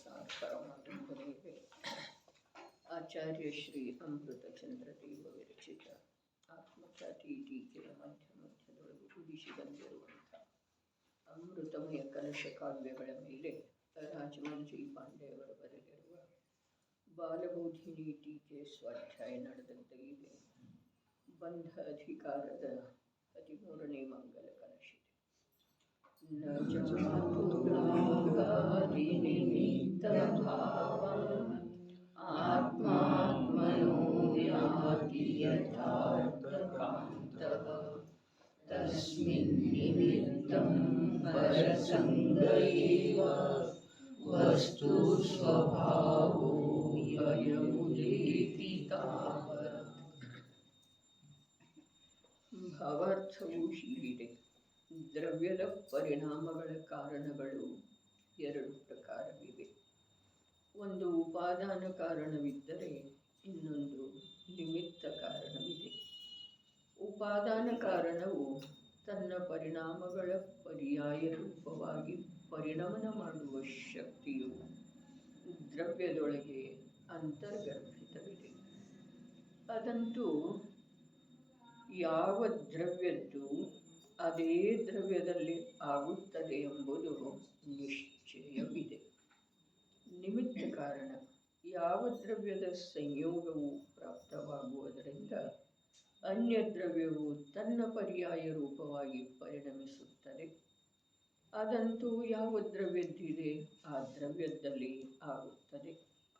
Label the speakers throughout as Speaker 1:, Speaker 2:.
Speaker 1: परमानंददेवे आचार्य श्री अमृतचंद्र देव विरचित आत्मख्याति ಟೀಕೆಯ ಮಧ್ಯದೊಳಗೆ ಉದಿಸಿ ಬಂದಿರುವಂಥ ಅಮೃತಮಯ ಕಲಶ ಕಾವ್ಯಗಳ ಮೇಲೆ ರಾಜಮನ್ ಜಿ ಪಾಂಡೆಯವರು ಬರೆದಿರುವ ಬಾಲಬೋಧಿನಿ ಟೀಕೆ ಸ್ವಾಧ್ಯಾಯ ನಡೆದಂತೆ ಇದೆ. ಬಂಧ ಅಧಿಕಾರದ 13ನೇ ಮಂಗಲ ಕಲಶಿದೆ. ನ ಜಾತು ನಿಮಿತ್ತ ಭಾವಂ ಆತ್ಮಾತ್ಮನೋ ಯಾತಿ ಯಥಾರ್ಥಕಾಂತಃ ತಸ್ಮಿನ್ ನಿಮಿತ್ತಂ ಪರಸಂಗ ಏವ ವಸ್ತು ಸ್ವಭಾವೋ ಯಯಮುದೇತಿ ತಾವತ್. ಭಾವಾರ್ಥವು ಹೀಗಿದೆ. ದ್ರವ್ಯದ ಪರಿಣಾಮಗಳ ಕಾರಣಗಳು ಎರಡು ಪ್ರಕಾರವಿವೆ. ಒಂದು ಉಪಾದಾನ ಕಾರಣವಿದ್ದರೆ ಇನ್ನೊಂದು ನಿಮಿತ್ತ ಕಾರಣವಿದೆ. ಉಪಾದಾನ ಕಾರಣವು ತನ್ನ ಪರಿಣಾಮಗಳ ಪರ್ಯಾಯ ರೂಪವಾಗಿ ಪರಿಣಮನ ಮಾಡುವ ಶಕ್ತಿಯು ದ್ರವ್ಯದೊಳಗೆ ಅಂತರ್ಗರ್ಭಿತವಿದೆ. ಅದಂತೂ ಯಾವ ದ್ರವ್ಯದ್ದು ಅದೇ ದ್ರವ್ಯದಲ್ಲಿ ಆಗುತ್ತದೆ ಎಂಬುದು ನಿಶ್ಚಯವಿದೆ. ನಿಮಿತ್ತ ಕಾರಣ ಯಾವ ದ್ರವ್ಯದ ಸಂಯೋಗವು ಪ್ರಾಪ್ತವಾಗುವುದರಿಂದ ಅನ್ಯ ದ್ರವ್ಯವು ತನ್ನ ಪರ್ಯಾಯ ರೂಪವಾಗಿ ಪರಿಣಮಿಸುತ್ತದೆ. ಅದಂತೂ ಯಾವ ದ್ರವ್ಯದ್ದಿದೆ ಆ ದ್ರವ್ಯದಲ್ಲಿ ಆಗುತ್ತದೆ.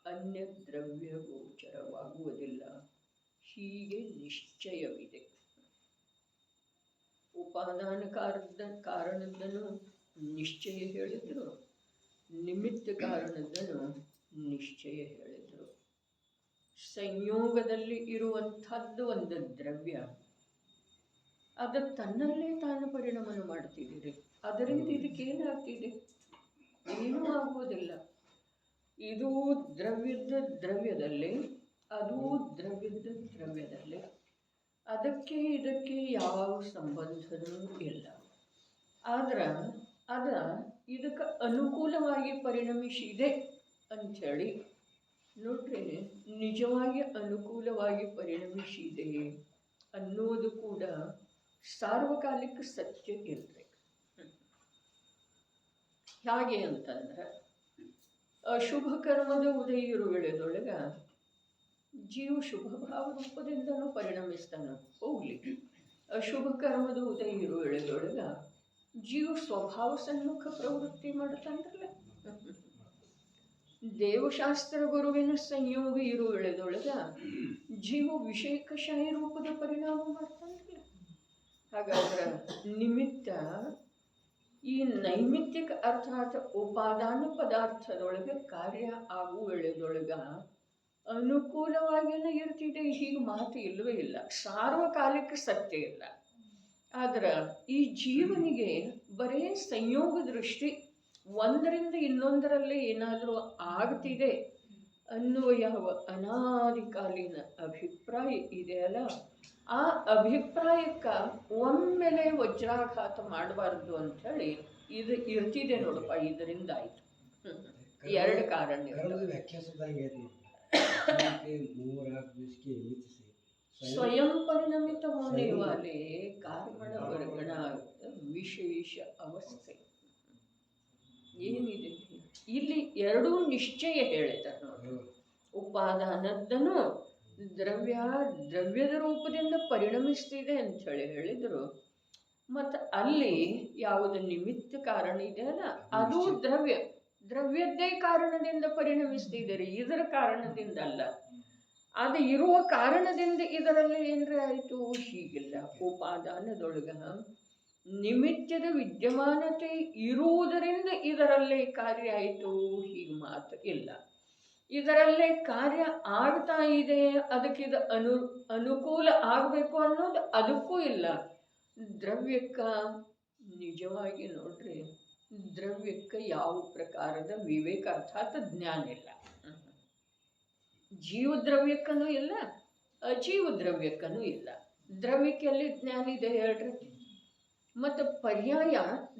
Speaker 1: ಅನ್ಯ ದ್ರವ್ಯ ಗೋಚರವಾಗುವುದಿಲ್ಲ. ಹೀಗೆ ನಿಶ್ಚಯವಿದೆ. ಉಪಾದಾನ ಕಾರಣದ್ದನ್ನು ನಿಶ್ಚಯ ಹೇಳಿದರು, ನಿಮಿತ್ತ ಕಾರಣದ್ದನ್ನು ನಿಶ್ಚಯ ಹೇಳಿದರು. ಸಂಯೋಗದಲ್ಲಿ ಇರುವಂಥದ್ದು ಒಂದು ದ್ರವ್ಯ, ಅದು ತನ್ನಲ್ಲೇ ತಾನು ಪರಿಣಮನ ಮಾಡ್ತಿದ್ದೀರಿ. ಅದರಿಂದ ಇದಕ್ಕೇನಾಗ್ತಿದೆ? ಏನೂ ಆಗುವುದಿಲ್ಲ. ಇದು ದ್ರವ್ಯದಲ್ಲಿ, ಅದು ದ್ರವ್ಯದಲ್ಲಿ. ಅದಕ್ಕೆ ಇದಕ್ಕೆ ಯಾವ ಸಂಬಂಧನೂ ಇಲ್ಲ. ಆದ್ರೆ ಇದಕ್ಕೆ ಅನುಕೂಲವಾಗಿ ಪರಿಣಮಿಸಿದೆ ಅಂಥೇಳಿ ನೋಡ್ರಿ, ನಿಜವಾಗಿ ಅನುಕೂಲವಾಗಿ ಪರಿಣಮಿಸಿದೆ ಅನ್ನೋದು ಕೂಡ ಸಾರ್ವಕಾಲಿಕ ಸತ್ಯ ಇರಬೇಕು. ಹೇಗೆ ಅಂತಂದ್ರೆ, ಅಶುಭ ಕರ್ಮದ ಉದಯ ಇರುವ ವೇಳೆದೊಳಗೆ ಜೀವ ಶುಭ ಭಾವ ರೂಪದಿಂದನೂ ಪರಿಣಮಿಸ್ತಾನೆ, ಹೋಗ್ಲಿ. ಅಶುಭ ಕರ್ಮದ ಉದಯ ಇರುವ ವೇಳೆದೊಳಗೆ ಜೀವ ಸ್ವಭಾವ ಸನ್ಮುಖ ಪ್ರವೃತ್ತಿ ಮಾಡುತ್ತಾನಲ್ಲ. ದೇವಶಾಸ್ತ್ರ ಗುರುವಿನ ಸಂಯೋಗ ಇರುವ ವೇಳೆದೊಳಗೆ ಜೀವ ವಿಷಯಕಶಾಹಿ ರೂಪದ ಪರಿಣಾಮ ಮಾಡ್ತಾನಲ್ಲ. ಹಾಗಾದ್ರೆ ನಿಮಿತ್ತ ಈ ನೈಮಿತ್ತಿಕ ಅರ್ಥಾತ್ ಉಪಾದಾನ ಪದಾರ್ಥದೊಳಗೆ ಕಾರ್ಯ ಆಗುವ ವೇಳೆದೊಳಗೆ ಅನುಕೂಲವಾಗಿಯೇ ಇರ್ತಿದೆ. ಹೀಗೆ ಮಾತು ಇಲ್ಲವೇ ಇಲ್ಲ, ಸಾರ್ವಕಾಲಿಕ ಸತ್ಯ ಇಲ್ಲ. ಆದ್ರೆ ಈ ಜೀವನಿಗೆ ಬರೇ ಸಂಯೋಗ ದೃಷ್ಟಿ, ಒಂದರಿಂದ ಇನ್ನೊಂದರಲ್ಲಿ ಏನಾದರೂ ಆಗ್ತಿದೆ ಅನ್ನುವ ಯಾವ ಅನಾದಿಕಾಲೀನ ಅಭಿಪ್ರಾಯ ಇದೆಯಲ್ಲ, ಆ ಅಭಿಪ್ರಾಯಕ್ಕೆ ಒಮ್ಮೆಲೆ ವಜ್ರಾಘಾತ ಮಾಡಬಾರ್ದು ಅಂಥೇಳಿ ಇದು ಇರ್ತಿದೆ ನೋಡಪ್ಪ. ಇದರಿಂದ ಆಯಿತು ಎರಡು ಕಾರಣ. ಸ್ವಯಂ ಪರಿಣಮಿತ ಹೋನೆ ವಾಲೆ ಕಾರ್ಬಣ ವರ್ಗಣ ವಿಶೇಷ ಅವಸ್ಥೆ ಏನಿದೆ ಇಲ್ಲಿ? ಎರಡೂ ನಿಶ್ಚಯ ಹೇಳಿದ್ದಾರೆ ನೋಡಿ. ಉಪಾದಾನದ್ದನ್ನು ದ್ರವ್ಯದ ರೂಪದಿಂದ ಪರಿಣಮಿಸ್ತಿದೆ ಅಂಥೇಳಿ ಹೇಳಿದರು. ಮತ್ತು ಅಲ್ಲಿ ಯಾವುದು ನಿಮಿತ್ತ ಕಾರಣ ಇದೆಯಲ್ಲ, ಅದು ದ್ರವ್ಯದ್ದೇ ಕಾರಣದಿಂದ ಪರಿಣಮಿಸ್ತಿದ್ದೀರಿ, ಇದರ ಕಾರಣದಿಂದ ಅಲ್ಲ. ಅದು ಇರುವ ಕಾರಣದಿಂದ ಇದರಲ್ಲಿ ಏನರ ಆಯಿತು, ಹೀಗಿಲ್ಲ. ಉಪಾದಾನದೊಳಗ ನಿಮಿತ್ತದ ವಿದ್ಯಮಾನತೆ ಇರುವುದರಿಂದ ಇದರಲ್ಲೇ ಕಾರ್ಯ ಆಯಿತು, ಹೀಗೆ ಮಾತು ಇಲ್ಲ. ಇದರಲ್ಲೇ ಕಾರ್ಯ ಆಗ್ತಾ ಇದೆ, ಅದಕ್ಕಿದು ಅನುಕೂಲ ಆಗಬೇಕು ಅನ್ನೋದು ಅದಕ್ಕೂ ಇಲ್ಲ. ದ್ರವ್ಯಕ್ಕೆ ನಿಜವಾಗಿ ನೋಡ್ರಿ, ದ್ರವ್ಯಕ್ಕೆ ಯಾವ ಪ್ರಕಾರದ ವಿವೇಕ ಅರ್ಥಾತ್ ಜ್ಞಾನ ಇಲ್ಲ. ಜೀವ ದ್ರವ್ಯಕ್ಕನೂ ಇಲ್ಲ, ಅಜೀವ ದ್ರವ್ಯಕ್ಕನೂ ಇಲ್ಲ. ದ್ರವ್ಯಕ್ಕೆ ಎಲ್ಲಿ ಜ್ಞಾನ ಇದೆ ಹೇಳ್ರಿ? ಮತ್ತು ಪರ್ಯಾಯ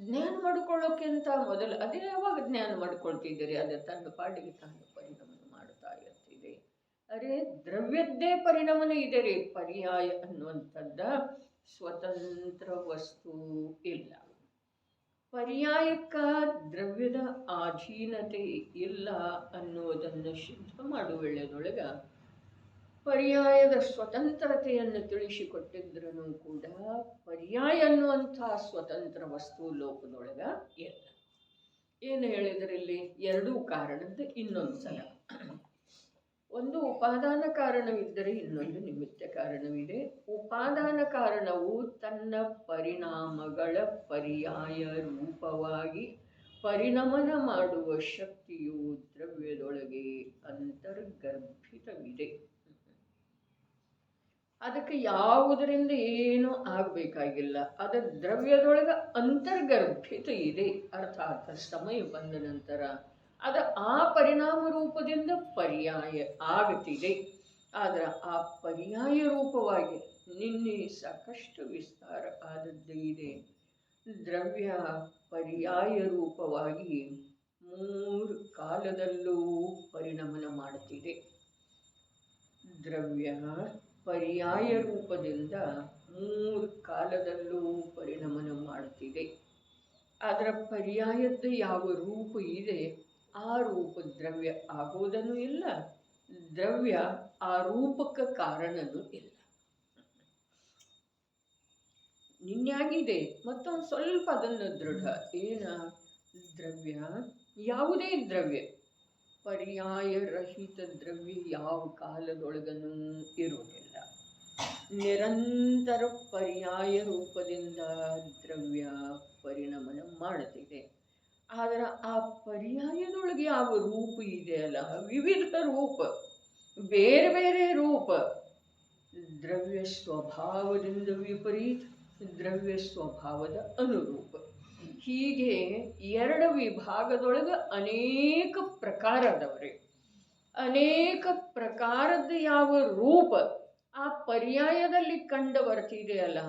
Speaker 1: ಜ್ಞಾನ ಮಾಡ್ಕೊಳ್ಳೋಕ್ಕಿಂತ ಮೊದಲು ಅದೇ ಯಾವಾಗ ಜ್ಞಾನ ಮಾಡ್ಕೊಳ್ತಿದ್ದೀರಿ, ಅದು ತನ್ನ ಪಾಡಿಗೆ ತನ್ನ ಪರಿಣಾಮ ಮಾಡ್ತಾ ಇರ್ತಿದೆ. ಅರೆ ದ್ರವ್ಯದ್ದೇ ಪರಿಣಾಮನ ಇದೆ ರೀ. ಪರ್ಯಾಯ ಅನ್ನುವಂಥದ್ದ ಸ್ವತಂತ್ರ ವಸ್ತು ಇಲ್ಲ. ಪರ್ಯಾಯಕ್ಕ ದ್ರವ್ಯದ ಅಧೀನತೆ ಇಲ್ಲ ಅನ್ನೋದನ್ನು ಸಿದ್ಧ ಮಾಡುವಳ್ಳೆದೊಳಗ ಪರ್ಯಾಯದ ಸ್ವತಂತ್ರತೆಯನ್ನು ತಿಳಿಸಿಕೊಟ್ಟಿದ್ರೂ ಕೂಡ ಪರ್ಯಾಯ ಅನ್ನುವಂಥ ಸ್ವತಂತ್ರ ವಸ್ತು ಲೋಕದೊಳಗ ಇಲ್ಲ. ಏನು ಹೇಳಿದ್ರೆ ಇಲ್ಲಿ ಎರಡೂ ಕಾರಣದ ಇನ್ನೊಂದು ಸಲ, ಒಂದು ಉಪಾದಾನ ಕಾರಣವಿದ್ದರೆ ಇನ್ನೊಂದು ನಿಮಿತ್ತ ಕಾರಣವಿದೆ. ಉಪಾದಾನ ಕಾರಣವು ತನ್ನ ಪರಿಣಾಮಗಳ ಪರ್ಯಾಯ ರೂಪವಾಗಿ ಪರಿಣಮನ ಮಾಡುವ ಶಕ್ತಿಯು ದ್ರವ್ಯದೊಳಗೆ ಅಂತರ್ಗರ್ಭಿತವಿದೆ. ಅದಕ್ಕೆ ಯಾವುದರಿಂದ ಏನೂ ಆಗಬೇಕಾಗಿಲ್ಲ, ಅದರ ದ್ರವ್ಯದೊಳಗೆ ಅಂತರ್ಗರ್ಭಿತ ಇದೆ. ಅರ್ಥಾತ್ ಸಮಯ ಬಂದ ನಂತರ ಅದು ಆ ಪರಿಣಾಮ ರೂಪದಿಂದ ಪರ್ಯಾಯ ಆಗುತ್ತಿದೆ. ಆದರೆ ಆ ಪರ್ಯಾಯ ರೂಪವಾಗಿ ನಿನ್ನೆ ಸಾಕಷ್ಟು ವಿಸ್ತಾರ ಆದದ್ದು ಇದೆ. ದ್ರವ್ಯ ಪರ್ಯಾಯ ರೂಪವಾಗಿ 3 ಕಾಲದಲ್ಲೂ ಪರಿಣಮನ ಮಾಡುತ್ತಿದೆ. ದ್ರವ್ಯ ಪರ್ಯಾಯ ರೂಪದಿಂದ 3 ಕಾಲದಲ್ಲೂ ಪರಿಣಮನ ಮಾಡುತ್ತಿದೆ. ಅದರ ಪರ್ಯಾಯದ ಯಾವ ರೂಪ ಇದೆ ಆ ರೂಪ ದ್ರವ್ಯ ಆಗೋದನ್ನು ಇಲ್ಲ, ದ್ರವ್ಯ ಆ ರೂಪಕ್ಕೆ ಕಾರಣನೂ ಇಲ್ಲ. ನಿನ್ಯಾಗಿದೆ ಮತ್ತೊಂದು ಸ್ವಲ್ಪ ಅದನ್ನು ದೃಢ ಏನ ದ್ರವ್ಯ, ಯಾವುದೇ ದ್ರವ್ಯ ಪರ್ಯಾಯ ರಹಿತ ದ್ರವ್ಯ ಯಾವ ಕಾಲದೊಳಗನೂ ಇರುವುದಿಲ್ಲ. ನಿರಂತರ ಪರ್ಯಾಯ ರೂಪದಿಂದ ದ್ರವ್ಯ ಪರಿಣಮನ ಮಾಡುತ್ತಿದೆ. ಆದರೆ ಆ ಪರ್ಯಾಯದೊಳಗೆ ಯಾವ ರೂಪ ಇದೆಯಲ್ಲ, ವಿವಿಧ ರೂಪ, ಬೇರೆ ಬೇರೆ ರೂಪ, ದ್ರವ್ಯ ಸ್ವಭಾವದಿಂದ ವಿಪರೀತ, ದ್ರವ್ಯ ಸ್ವಭಾವದ ಅನುರೂಪ, ಹೀಗೆ 2 ವಿಭಾಗದೊಳಗೆ ಅನೇಕ ಪ್ರಕಾರದವ್ರೆ. ಅನೇಕ ಪ್ರಕಾರದ ಯಾವ ರೂಪ ಆ ಪರ್ಯಾಯದಲ್ಲಿ ಕಂಡು ಬರ್ತಿದೆಯಲ್ಲ,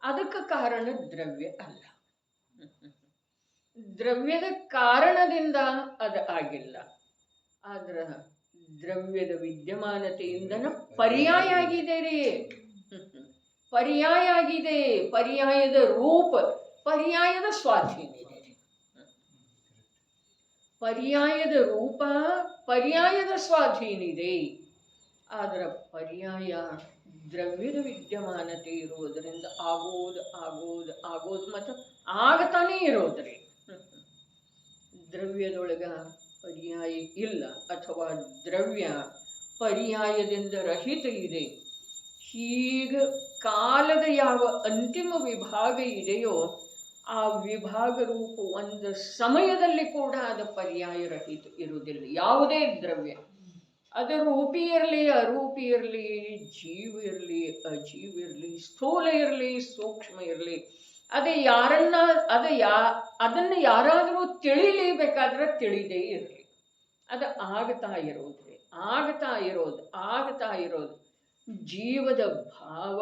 Speaker 1: ಅದಕ್ಕೆ ಕಾರಣ ದ್ರವ್ಯ ಅಲ್ಲ. ದ್ರವ್ಯದ ಕಾರಣದಿಂದ ಅದು ಆಗಿಲ್ಲ. ಆದ್ರೆ ದ್ರವ್ಯದ ವಿದ್ಯಮಾನತೆಯಿಂದನ ಪರ್ಯಾಯ ಆಗಿದೆ ರೀ. ಪರ್ಯಾಯ ಆಗಿದೆ. ಪರ್ಯಾಯದ ರೂಪ, ಪರ್ಯಾಯದ ಸ್ವಾಧೀನ ಇದೆ. ಪರ್ಯಾಯದ ರೂಪ, ಪರ್ಯಾಯದ ಸ್ವಾಧೀನ ಇದೆ. ಆದ್ರೆ ಪರ್ಯಾಯ ದ್ರವ್ಯದ ವಿದ್ಯಮಾನತೆ ಇರುವುದರಿಂದ ಆಗೋದು ಮತ್ತು ಆಗತಾನೇ ಇರೋದ್ರಿ. ದ್ರವ್ಯದೊಳಗ ಪರ್ಯಾಯ ಇಲ್ಲ, ಅಥವಾ ದ್ರವ್ಯ ಪರ್ಯಾಯದಿಂದ ರಹಿತ ಇದೆ. ಹೀಗ ಕಾಲದ ಯಾವ ಅಂತಿಮ ವಿಭಾಗ ಇದೆಯೋ ಆ ವಿಭಾಗ ರೂಪ ಒಂದು ಸಮಯದಲ್ಲಿ ಕೂಡ ಅದು ಪರ್ಯಾಯ ರಹಿತ ಇರುವುದಿಲ್ಲ. ಯಾವುದೇ ದ್ರವ್ಯ, ಅದು ರೂಪಿ ಇರಲಿ, ಅರೂಪಿ ಇರಲಿ, ಜೀವ ಇರಲಿ, ಅಜೀವ ಇರಲಿ, ಸ್ಥೂಲ ಇರಲಿ, ಸೂಕ್ಷ್ಮ ಇರಲಿ, ಅದನ್ನು ಯಾರಾದರೂ ತಿಳಿಲೇಬೇಕಾದ್ರೆ ತಿಳಿದೇ ಇರಲಿ. ಅದು ಆಗ್ತಾ ಇರೋದು ಜೀವದ ಭಾವ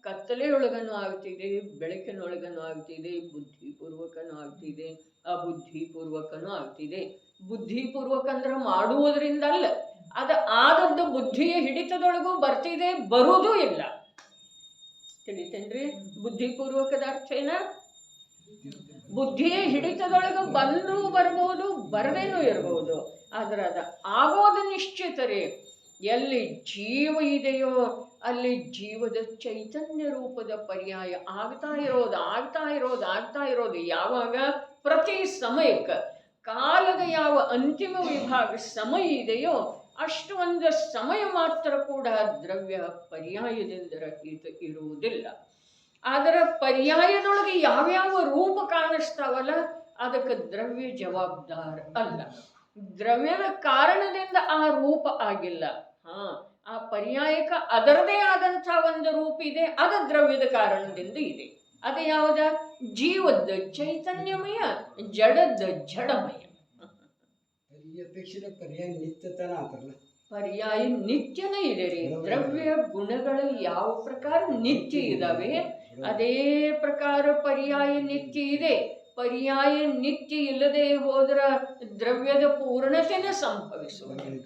Speaker 1: ಕತ್ತಲೆಯೊಳಗನೂ ಆಗ್ತಿದೆ, ಬೆಳಕಿನೊಳಗನೂ ಆಗ್ತಿದೆ, ಬುದ್ಧಿಪೂರ್ವಕನೂ ಆಗ್ತಿದೆ, ಅಬುದ್ಧಿಪೂರ್ವಕನೂ ಆಗ್ತಿದೆ. ಬುದ್ಧಿಪೂರ್ವಕ ಅಂದ್ರೆ ಮಾಡುವುದರಿಂದ ಅಲ್ಲ, ಅದು ಆದದ್ದು ಬುದ್ಧಿಯ ಹಿಡಿತದೊಳಗೂ ಬರ್ತಿದೆ, ಬರುವುದೂ ಇಲ್ಲ. ತಿಳಿತೇನ್ರಿ? ಬುದ್ಧಿಪೂರ್ವಕದ ಅರ್ಥ ಏನ? ಬುದ್ಧಿಯ ಹಿಡಿತದೊಳಗೆ ಬಂದರೂ ಬರ್ಬೋದು, ಬರದೇನೂ ಇರ್ಬೋದು. ಆದ್ರೆ ಅದು ಆಗೋದು ನಿಶ್ಚಿತ ರೀ. ಎಲ್ಲಿ ಜೀವ ಇದೆಯೋ ಅಲ್ಲಿ ಜೀವದ ಚೈತನ್ಯ ರೂಪದ ಪರ್ಯಾಯ ಆಗ್ತಾ ಇರೋದು ಯಾವಾಗ? ಪ್ರತಿ ಸಮಯಕ್ಕೆ. ಕಾಲದ ಯಾವ ಅಂತಿಮ ವಿಭಾಗ ಸಮಯ ಇದೆಯೋ ಅಷ್ಟು ಒಂದು ಸಮಯ ಮಾತ್ರ ಕೂಡ ದ್ರವ್ಯ ಪರ್ಯಾಯದಿಂದ ರಹಿತ ಇರುವುದಿಲ್ಲ. ಆದರೆ ಪರ್ಯಾಯದೊಳಗೆ ಯಾವ್ಯಾವ ರೂಪ ಕಾಣಿಸ್ತಾವಲ್ಲ ಅದಕ್ಕೆ ದ್ರವ್ಯ ಜವಾಬ್ದಾರ ಅಲ್ಲ. ದ್ರವ್ಯದ ಕಾರಣದಿಂದ ಆ ರೂಪ ಆಗಿಲ್ಲ. ಆ ಪರ್ಯಾಯಕ ಅದರದೇ ಆದಂಥ ಒಂದು ರೂಪ ಇದೆ, ಅದು ದ್ರವ್ಯದ ಕಾರಣದಿಂದ ಇದೆ. ಅದು ಯಾವ್ದ? ಜೀವದ ಚೈತನ್ಯಮಯ, ಜಡದ ಜಡಮಯ. ಪರ್ಯಾಯ ನಿತ್ಯನೇ ಇದೆ ರೀ. ದ್ರವ್ಯ ಗುಣಗಳು ಯಾವ ಪ್ರಕಾರ ನಿತ್ಯ ಇದಾವೆ, ಅದೇ ಪ್ರಕಾರ ಪರ್ಯಾಯ ನಿತ್ಯ ಇದೆ. ಪರ್ಯಾಯ ನಿತ್ಯ ಇಲ್ಲದೆ ಹೋದ್ರ ದ್ರವ್ಯದ ಪೂರ್ಣತೆನ ಸಂಭವಿಸುವುದಿಲ್ಲ.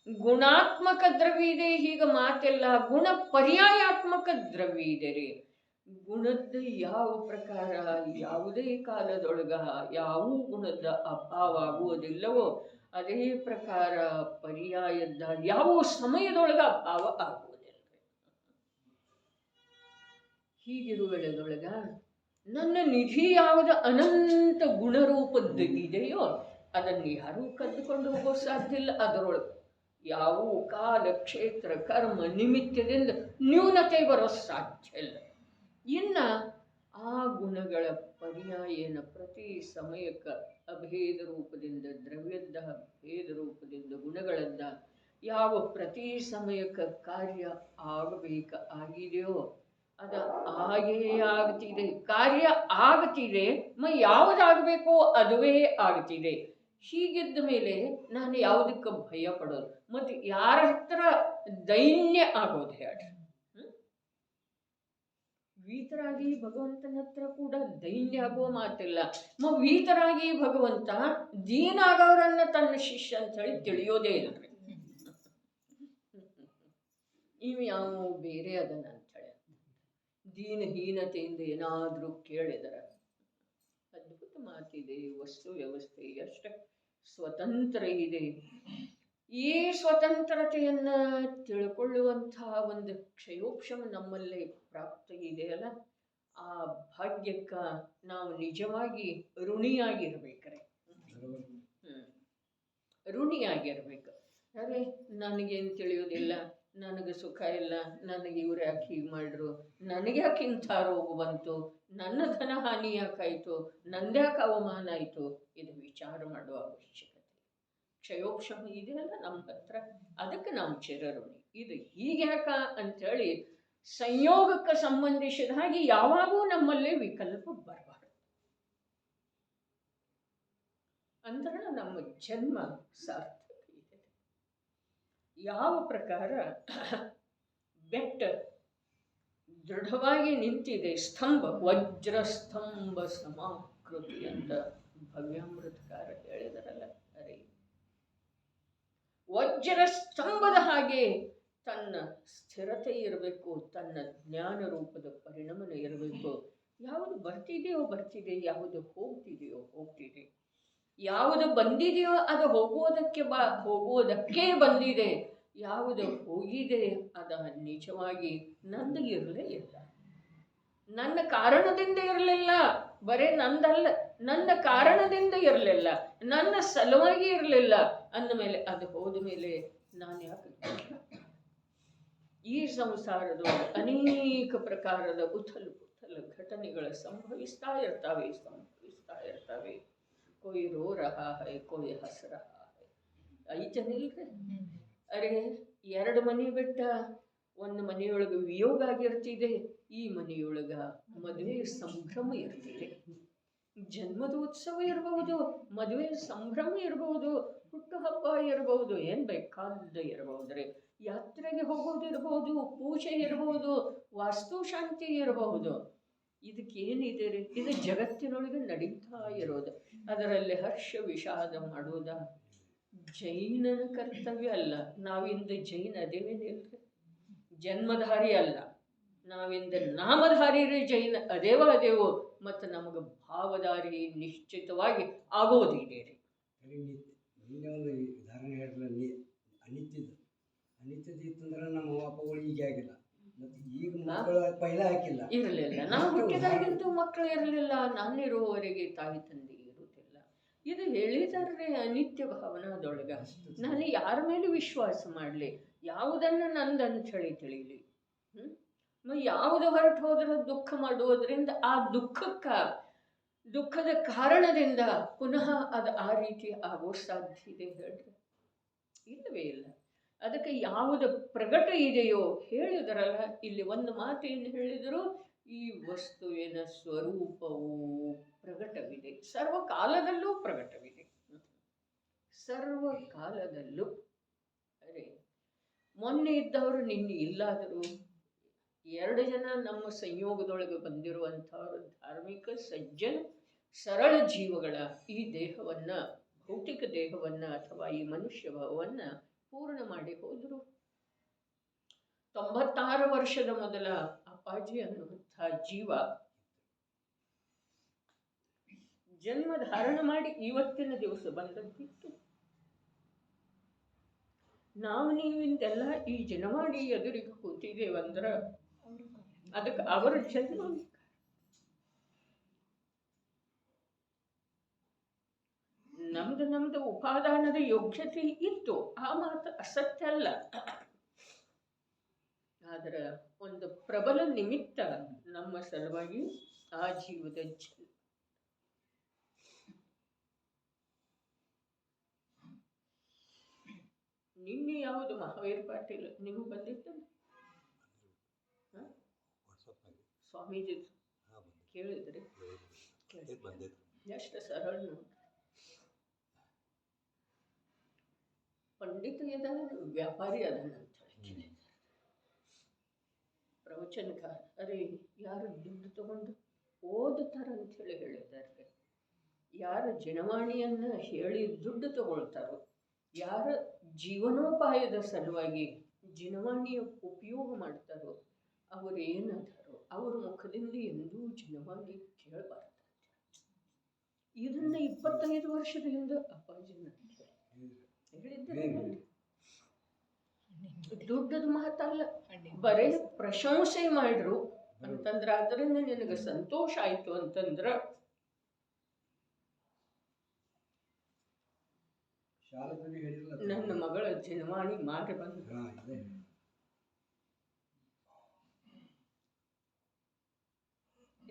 Speaker 1: ಗುಣಾತ್ಮಕ ದ್ರವ್ಯ ಇದೆ ಹೀಗೆ ಮಾತೆಲ್ಲ, ಗುಣ ಪರ್ಯಾಯಾತ್ಮಕ ದ್ರವ್ಯ ಇದೆ ರೀ. ಗುಣದ ಯಾವ ಪ್ರಕಾರ ಯಾವುದೇ ಕಾಲದೊಳಗ ಯಾವ ಗುಣದ ಅಭಾವ ಆಗುವುದಿಲ್ಲವೋ ಅದೇ ಪ್ರಕಾರ ಪರ್ಯಾಯದ ಯಾವ ಸಮಯದೊಳಗ ಅಭಾವ ಆಗುವುದಿಲ್ಲ. ಹೀಗಿರುವೆಳದೊಳಗ ನನ್ನ ನಿಧಿ ಯಾವುದು ಅನಂತ ಗುಣರೂಪದ್ದು ಇದೆಯೋ ಅದನ್ನು ಯಾರೂ ಕದ್ದುಕೊಂಡು ಹೋಗೋ ಸಾಧ್ಯ ಇಲ್ಲ. ಅದರೊಳಗೆ ಯಾವ ಕಾಲ ಕ್ಷೇತ್ರ ಕರ್ಮ ನಿಮಿತ್ತದಿಂದ ನ್ಯೂನತೆ ಬರೋ ಸಾಧ್ಯ ಇಲ್ಲ. ಇನ್ನು ಆ ಗುಣಗಳ ಪರ್ಯಾಯನ ಪ್ರತಿ ಸಮಯಕ್ಕೆ ಅಭೇದ ರೂಪದಿಂದ ದ್ರವ್ಯದ ಭೇದ ರೂಪದಿಂದ ಗುಣಗಳದ್ದ ಯಾವ ಪ್ರತಿ ಸಮಯಕ್ಕೆ ಕಾರ್ಯ ಆಗಬೇಕ ಆಗಿದೆಯೋ ಅದ ಆಗೇ ಆಗ್ತಿದೆ. ಕಾರ್ಯ ಆಗ್ತಿದೆ, ಯಾವುದಾಗಬೇಕೋ ಅದುವೇ ಆಗ್ತಿದೆ. ಹೀಗಿದ್ದ ಮೇಲೆ ನಾನು ಯಾವುದಕ್ಕೆ ಭಯ ಪಡೋದು? ಮತ್ತು ಯಾರ ಹತ್ರ ದೈನ್ಯ ಆಗೋದು ಹೇಳ್ರಿ? ವೀತರಾಗಿ ಭಗವಂತನ ಹತ್ರ ಕೂಡ ದೈನ್ಯ ಆಗುವ ಮಾತಿಲ್ಲ. ವೀತರಾಗಿ ಭಗವಂತ ದೀನಾಗವರನ್ನ ತನ್ನ ಶಿಷ್ಯ ಅಂತ ಹೇಳಿ ತಿಳಿಯೋದೇ ಇಲ್ರಿ. ಇವು ಯಾವ ಬೇರೆ ಅದನ್ನ ಅಂತೇಳಿ ದೀನಹೀನತೆಯಿಂದ ಏನಾದ್ರೂ ಕೇಳಿದರ ಅದ್ಭುತ ಮಾತಿದೆ. ವಸ್ತು ವ್ಯವಸ್ಥೆ ಎಷ್ಟು ಸ್ವತಂತ್ರ ಇದೆ. ಈ ಸ್ವತಂತ್ರತೆಯನ್ನ ತಿಳ್ಕೊಳ್ಳುವಂತಹ ಒಂದು ಕ್ಷಯೋಕ್ಷಮ ನಮ್ಮಲ್ಲಿ ಪ್ರಾಪ್ತ ಇದೆಯಲ್ಲ, ಆ ಭಾಗ್ಯಕ್ಕ ನಾವು ನಿಜವಾಗಿ ಋಣಿಯಾಗಿರ್ಬೇಕ್ರೆ. ಋಣಿಯಾಗಿರ್ಬೇಕು. ಅರೆ ನನಗೇನು ತಿಳಿಯೋದಿಲ್ಲ, ನನಗೆ ಸುಖ ಇಲ್ಲ, ನನಗೆ ಇವ್ರು ಯಾಕೆ ಹೀಗೆ ಮಾಡ್ರು, ನನಗೆ ಯಾಕೆ ಇಂಥ ರೋಗ ಬಂತು, ನನ್ನ ಧನ ಹಾನಿ ಯಾಕಾಯಿತು, ನಂದ್ಯಾಕೆ ಅವಮಾನ ಆಯಿತು, ಇದು ವಿಚಾರ ಮಾಡುವ ಅವಶ್ಯಕತೆ. ಕ್ಷಯೋಕ್ಷಮ ಇದೆಯಲ್ಲ ನಮ್ಮ ಹತ್ರ, ಅದಕ್ಕೆ ನಾವು ಚಿರಋಣಿ. ಇದು ಹೀಗ್ಯಾಕ ಅಂಥೇಳಿ ಸಂಯೋಗಕ್ಕೆ ಸಂಬಂಧಿಸಿದ ಹಾಗೆ ಯಾವಾಗೂ ನಮ್ಮಲ್ಲಿ ವಿಕಲ್ಪ ಬರಬಾರ್ದು. ಅಂದ್ರೆ ನಮ್ಮ ಜನ್ಮ ಸಾರ್ಥಕ ಇದೆ. ಯಾವ ಪ್ರಕಾರ ಬೆಟ್ಟ ದೃಢವಾಗಿ ನಿಂತಿದೆ, ಸ್ತಂಭ ವಜ್ರ ಸ್ತಂಭ ಸಮಾಕೃತಿ ಅಂತ ಭವ್ಯಾಮೃತಕಾರ ಹೇಳಿದರಲ್ಲ. ಅರೆ ವಜ್ರ ಸ್ತಂಭದ ಹಾಗೆ ತನ್ನ ಸ್ಥಿರತೆ ಇರಬೇಕು, ತನ್ನ ಜ್ಞಾನ ರೂಪದ ಪರಿಣಮನ ಇರಬೇಕು. ಯಾವುದು ಬರ್ತಿದೆಯೋ ಬರ್ತಿದೆ, ಯಾವುದು ಹೋಗ್ತಿದೆಯೋ ಹೋಗ್ತಿದೆ, ಯಾವುದು ಬಂದಿದೆಯೋ ಅದು ಹೋಗುವುದಕ್ಕೆ ಬಂದಿದೆ, ಯಾವುದು ಹೋಗಿದೆ ಅದ ನಿಜವಾಗಿ ನಂದು ಇರಲೇ ಇಲ್ಲ, ನನ್ನ ಕಾರಣದಿಂದ ಇರಲಿಲ್ಲ. ಬರೇ ನಂದಲ್ಲ, ನನ್ನ ಕಾರಣದಿಂದ ಇರಲಿಲ್ಲ, ನನ್ನ ಸಲುವಾಗಿ ಇರಲಿಲ್ಲ ಅಂದಮೇಲೆ ಅದು ಹೋದ ಮೇಲೆ ನಾನು ಯಾಕೆ? ಈ ಸಂಸಾರದ ಅನೇಕ ಪ್ರಕಾರದ ಉಥಲ್ ಪುಥಲ್ ಘಟನೆಗಳು ಸಂಭವಿಸ್ತಾ ಇರ್ತವೆ. ಕೊಯ್ ರೋ ರಹಾ ಹೈ, ಕೊಯ್ ಹಸ್ ರಹಾ ಹೈ. ಐತನಿಲ್ರಿ? ಅರೆ 2 ಮನೆ ಬಿಟ್ಟ ಒಂದು ಮನೆಯೊಳಗೆ ವಿಯೋಗ ಆಗಿರ್ತಿದೆ, ಈ ಮನೆಯೊಳಗ ಮದುವೆ ಸಂಭ್ರಮ ಇರ್ತಿದೆ. ಜನ್ಮದ ಉತ್ಸವ ಇರಬಹುದು, ಮದುವೆ ಸಂಭ್ರಮ ಇರಬಹುದು, ಹುಟ್ಟುಹಬ್ಬ ಇರಬಹುದು, ಏನ್ ಬೇಕಾದ ಇರಬಹುದ್ರಿ. ಯಾತ್ರೆಗೆ ಹೋಗೋದು ಇರಬಹುದು, ಪೂಜೆ ಇರಬಹುದು, ವಾಸ್ತುಶಾಂತಿ ಇರಬಹುದು. ಇದಕ್ಕೇನಿದೆ ರೀ? ಇದು ಜಗತ್ತಿನೊಳಗೆ ನಡೀತಾ ಇರೋದು. ಅದರಲ್ಲಿ ಹರ್ಷ ವಿಷಾದ ಮಾಡೋದ ಜೈನನ ಕರ್ತವ್ಯ ಅಲ್ಲ. ನಾವಿಂದ ಜೈನ ಅದೇವೇನಿಲ್ರಿ, ಜನ್ಮಧಾರಿ ಅಲ್ಲ, ನಾವಿಂದ ನಾಮಧಾರಿ ರೀ. ಜೈನ ಅದೇವೋ ಮತ್ತು ನಮಗೆ ಭಾವಧಾರಿ ನಿಶ್ಚಿತವಾಗಿ ಆಗೋದಿದೆ ರೀ.
Speaker 2: ಅನಿತ್ಯದಿತ್ತಂದ್ರೆ ನಮ್ಮ ಅಪ್ಪಗಳು ಈಗ ಆಗಿಲ್ಲ, ಮತ್ತು ಈಗ ಮಕ್ಕಳು ಪೈಲ ಹಾಕಿಲ್ಲ,
Speaker 1: ಇರಲಿಲ್ಲ. ನಾವು ಹುಟ್ಟಿದಾಗಿಂತೂ ಮಕ್ಕಳು ಇರಲಿಲ್ಲ, ನಾನಿರುವವರೆಗೆ ತಾಯಿ ತಂದೆ ಇರುವುದಿಲ್ಲ. ಇದು ಹೇಳಿದಾರೆ ಅನಿತ್ಯ ಭಾವನಾದೊಳಗ. ನಾನು ಯಾರ ಮೇಲೆ ವಿಶ್ವಾಸ ಮಾಡಲಿ, ಯಾವುದನ್ನು ನಂದಂತ ಹೇಳಿ ತಿಳಿಲಿ. ಯಾವುದು ಹೊರಟು ಹೋದ್ರೆ ದುಃಖ ಮಾಡುವುದರಿಂದ ಆ ದುಃಖದ ಕಾರಣದಿಂದ ಪುನಃ ಅದು ಆ ರೀತಿ ಆಗೋ ಸಾಧ್ಯ ಇದೆ ಹೇಳ್ರಿ? ಇಲ್ಲವೇ ಇಲ್ಲ. ಅದಕ್ಕೆ ಯಾವುದು ಪ್ರಗಟ ಇದೆಯೋ ಹೇಳಿದರಲ್ಲ, ಇಲ್ಲಿ ಒಂದು ಮಾತೇನು ಹೇಳಿದರು, ಈ ವಸ್ತುವಿನ ಸ್ವರೂಪವು ಪ್ರಗಟವಿದೆ, ಸರ್ವಕಾಲದಲ್ಲೂ ಪ್ರಗಟವಿದೆ, ಸರ್ವಕಾಲದಲ್ಲೂ. ಅರೆ ಮೊನ್ನೆ ಇದ್ದವರು ನಿನ್ನೆ ಇಲ್ಲಾದರೂ 2 ಜನ ನಮ್ಮ ಸಂಯೋಗದೊಳಗೆ ಬಂದಿರುವಂಥವ್ರು ಧಾರ್ಮಿಕ ಸಜ್ಜನ ಸರಳ ಜೀವಗಳ ಈ ದೇಹವನ್ನು, ಭೌತಿಕ ದೇಹವನ್ನು ಅಥವಾ ಈ ಮನುಷ್ಯ ಭಾವವನ್ನು ಪೂರ್ಣ ಮಾಡಿ ಹೋದರು. 96 ವರ್ಷದ ಮೊದಲ ಅಪ್ಪಾಜಿ ಅನ್ನುವಂಥ ಜೀವ ಜನ್ಮ ಧಾರಣ ಮಾಡಿ ಇವತ್ತಿನ ದಿವಸ ಬಂದದ್ದಿತ್ತು. ನಾವು ನೀವಿಂದೆಲ್ಲ ಈ ಜನವಾಡಿ ಎದುರಿಗೆ ಕೂತಿದ್ದೇವಂದ್ರೆ ಅದಕ್ಕೆ ಅವರ ಜನ್ಮ. ನಮ್ದು ಉಪಾದಾನದ ಯೋಗ್ಯತೆ ಇತ್ತು, ಆ ಮಾತು ಅಸತ್ಯ ಅಲ್ಲ. ಆದ್ರೆ ಒಂದು ಪ್ರಬಲ ನಿಮಿತ್ತ ನಮ್ಮ ಸಲುವಾಗಿ ಆ ಜೀವದ ನಿನ್ನೆ ಯಾವುದು ಮಹಾವೀರ್ ಪಾಟೀಲ್ ನಿಮಗೆ ಬಂದಿತ್ತು ಸ್ವಾಮೀಜಿ ಕೇಳಿದ್ರಿ? ಎಷ್ಟು ಸರಳ ನೋಡಿ. ಪಂಡಿತ ಇದಾನ, ವ್ಯಾಪಾರಿ ಅದಾನ ಅಂತ ಹೇಳಿ ಪ್ರವಚನಕಾರ. ಅರೆ ಯಾರು ದುಡ್ಡು ತಗೊಂಡು ಓದುತ್ತಾರ ಅಂಥೇಳಿ ಹೇಳಿದ್ದಾರೆ, ಯಾರು ಜನವಾಣಿಯನ್ನು ಹೇಳಿ ದುಡ್ಡು ತಗೊಳ್ತಾರೋ, ಯಾರ ಜೀವನೋಪಾಯದ ಸಲುವಾಗಿ ಜನವಾಣಿಯ ಉಪಯೋಗ ಮಾಡ್ತಾರೋ ಅವರು ಏನದಾರೋ ಅವ್ರ ಮುಖದಿಂದ ಎಂದೂ ಜನವಾಣಿ ಕೇಳಬಾರ್ದು. ಇದನ್ನ 25 ವರ್ಷದ ಹಿಂದೆ ಅಪ್ಪಾಜಿನ ಹೇಳಿದ್ದಾರೆ. ದುಡ್ಡದ ಮಾತಲ್ಲ, ಬರೀ ಪ್ರಶಂಸೆ ಮಾಡ್ರು ಅಂತಂದ್ರೆ ಅದರಿಂದ ನಿನಗೆ ಸಂತೋಷ ಆಯ್ತು ಅಂತಂದ್ರ ನನ್ನ ಮಗಳ ಜನವಾಣಿ ಮಾಡಿ ಬಂದ.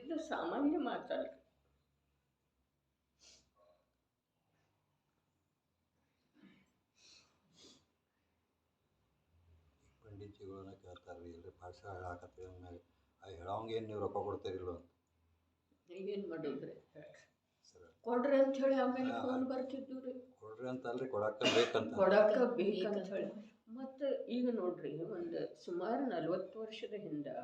Speaker 1: ಇದು ಸಾಮಾನ್ಯ ಮಾತಲ್ಲ.
Speaker 3: ಪಂಡಿತಗಳನ್ನ ಕೇಳ್ತಾರ್ರಿ, ಇಲ್ರಿ ಭಾಷೆ ಹೇಳಾಕತ್ತೀವಿ ಅಂದ್ಮೇಲೆ ಹೇಳೋಂಗೇನು ನೀವು ರೊಕ್ಕ ಕೊಡ್ತೀರಿಲ್ಲ ಅಂತ
Speaker 1: ಏನು ಮಾಡೋದ್ರಿ? ಕೊಡ್ರಿ ಅಂತ ಹೇಳಿ ಆಮೇಲೆ ಫೋನ್ ಬರ್ತಿದ್ದು ರೀ,
Speaker 3: ಕೊಡ್ರಿ ಅಂತಲ್ರಿ, ಕೊಡಾಕ ಬೇಕಂತ
Speaker 1: ಹೇಳಿ. ಮತ್ತು ಈಗ ನೋಡ್ರಿ, ಒಂದು ಸುಮಾರು 40 ವರ್ಷದ ಹಿಂದೆ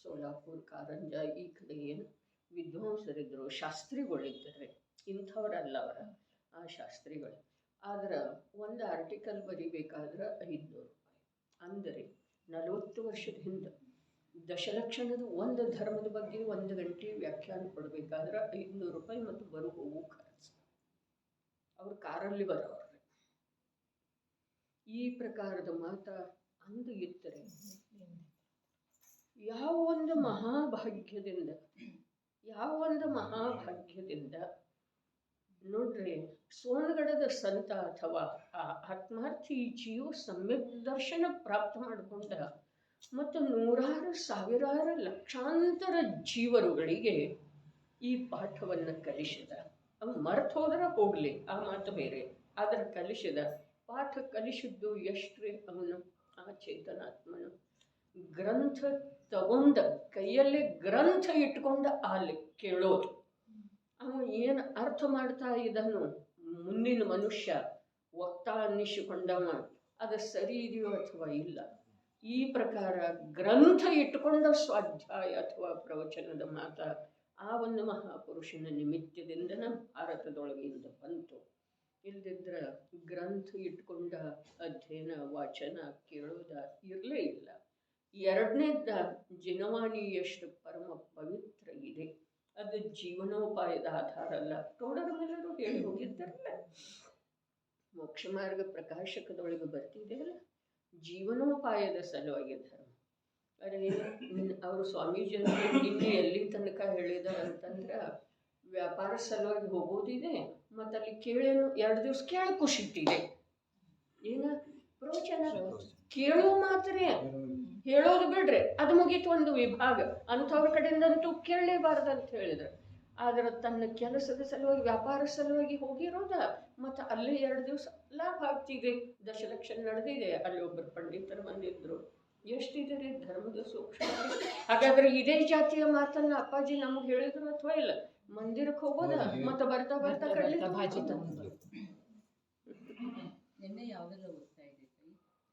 Speaker 1: ಸೋಲಾಪುರ, ಕಾರಂಜ ಈ ಕಡೆ ಏನು ವಿದ್ವಾಂಸರಿದ್ರು, ಶಾಸ್ತ್ರಿಗಳಿದ್ದಾರೆ. ಇಂಥವ್ರಲ್ಲ ಅವರ ಆ ಶಾಸ್ತ್ರಿಗಳು. ಆದ್ರೆ ಒಂದು ಆರ್ಟಿಕಲ್ ಬರಿಬೇಕಾದ್ರೆ 500 ರೂಪಾಯಿ. ಅಂದರೆ 40 ವರ್ಷದ ಹಿಂದೆ ದಶಲಕ್ಷಣದ ಒಂದು ಧರ್ಮದ ಬಗ್ಗೆ 1 ಗಂಟೆ ವ್ಯಾಖ್ಯಾನ ಕೊಡಬೇಕಾದ್ರೆ 500 ರೂಪಾಯಿ ಮತ್ತು ಬರು ಹೋಗು ಖರ್ಚು. ಅವ್ರು ಕಾರಲ್ಲಿ ಬರೋರು. ಈ ಪ್ರಕಾರದ ಮಾತ ಅಂದು ಇದ್ದರೆ ಯಾವ ಒಂದು ಮಹಾಭಾಗ್ಯದಿಂದ ನೋಡ್ರಿ, ಸೋನಗಡದ ಸಂತ ಅಥವಾ ಆ ಆತ್ಮಾರ್ಥಿ ಜೀವ ಸಮ್ಯಕ್ ದರ್ಶನ ಪ್ರಾಪ್ತ ಮಾಡಿಕೊಂಡ ಮತ್ತು 100,000 ಲಕ್ಷಾಂತರ ಜೀವರುಗಳಿಗೆ ಈ ಪಾಠವನ್ನು ಕಲಿಸಿದ. ಅವು ಮರ್ತು ಹೋದ್ರೆ ಹೋಗಲಿ, ಆ ಮಾತು ಬೇರೆ. ಆದರೆ ಕಲಿಸಿದ ಪಾಠ ಕಲಿಸಿದ್ದು ಎಷ್ಟ್ರಿ? ಅವನು ಆ ಚೇತನಾತ್ಮನು ಗ್ರಂಥ ತಗೊಂಡ ಕೈಯಲ್ಲಿ ಗ್ರಂಥ ಇಟ್ಕೊಂಡ ಅಲ್ಲಿ ಕೇಳೋದು. ಅವನು ಏನು ಅರ್ಥ ಮಾಡ್ತಾ ಇದ್ದನು ಮುಂದಿನ ಮನುಷ್ಯ ವಕ್ತ ಅನ್ನಿಸಿಕೊಂಡವ ಅದು ಸರಿ ಇದೆಯೋ ಅಥವಾ ಇಲ್ಲ. ಈ ಪ್ರಕಾರ ಗ್ರಂಥ ಇಟ್ಟುಕೊಂಡ ಸ್ವಾಧ್ಯಾಯ ಅಥವಾ ಪ್ರವಚನದ ಮಾತ ಆ ಒಂದು ಮಹಾಪುರುಷನ ನಿಮಿತ್ತದಿಂದ ಭಾರತದೊಳಗಿಂದ ಬಂತು. ಇಲ್ದಿದ್ರೆ ಗ್ರಂಥ ಇಟ್ಕೊಂಡ ಅಧ್ಯಯನ ವಾಚನ ಕೇಳೋದ ಇರಲೇ ಇಲ್ಲ. ಎರಡನೇದ ಜನವಾಣಿ ಎಷ್ಟು ಪರಮ ಪವಿತ್ರ ಇದೆ, ಅದು ಜೀವನೋಪಾಯದ ಆಧಾರ ಅಲ್ಲ. ಟೋಡರ್ಮೆಲ್ಲರೂ ಹೇಳಿ ಹೋಗಿದ್ದಾರಲ್ಲ, ಮೋಕ್ಷ ಮಾರ್ಗ ಪ್ರಕಾಶಕದೊಳಗೆ ಬರ್ತಿದೆಯಲ್ಲ, ಜೀವನೋಪಾಯದ ಸಲುವಾಗಿ ಧರ್ಮ. ಅರೆ ಅವರು ಸ್ವಾಮೀಜಿ ನಿನ್ನೆ ಎಲ್ಲಿ ತನಕ ಹೇಳಿದಾರೆ ಅಂತಂದ್ರೆ, ವ್ಯಾಪಾರ ಸಲುವಾಗಿ ಹೋಗೋದಿದೆ ಮತ್ತು ಅಲ್ಲಿ ಕೇಳೇನು 2 ದಿವಸ ಕೇಳಿ ಖುಷಿಟ್ಟಿದೆ. ಏನ ಪ್ರವಚನ ಕೇಳೋ ಮಾತ್ರ, ಹೇಳೋದು ಬಿಡ್ರಿ, ಅದು ಮುಗೀತು ಒಂದು ವಿಭಾಗ. ಅಂಥವ್ರ ಕಡೆಯಿಂದಂತೂ ಕೇಳಲೇಬಾರ್ದು ಅಂತ ಹೇಳಿದ್ರು. ಆದರೆ ತನ್ನ ಕೆಲಸದ ಸಲುವಾಗಿ, ವ್ಯಾಪಾರ ಸಲುವಾಗಿ ಹೋಗಿರೋದ ಮತ್ತು ಅಲ್ಲೇ 2 ದಿವಸ ಲಾಭ ಆಗ್ತಿದೆ. ದಶಲಕ್ಷ ನಡೆದಿದೆ. ಅಲ್ಲಿ ಒಬ್ಬರು ಪಂಡಿತರು ಬಂದಿದ್ರು. ಎಷ್ಟಿದೆ ರೀ ಧರ್ಮದ ಸೂಕ್ಷ್ಮ. ಹಾಗಾದ್ರೆ ಇದೇ ಜಾತಿಯ ಮಾತನ್ನ ಅಪ್ಪಾಜಿ ನಮಗೆ ಹೇಳಿದ್ರು ಅಥವಾ ಇಲ್ಲ? ಮಂದಿರಕ್ಕೆ ಹೋಗೋದ ಮತ್ತು ಬರ್ತಾ
Speaker 4: ಭಾಜಿ ತಂದು ನಿನ್ನೆ ಯಾವುದೆಲ್ಲ ಓದ್ತಾ ಇದೆ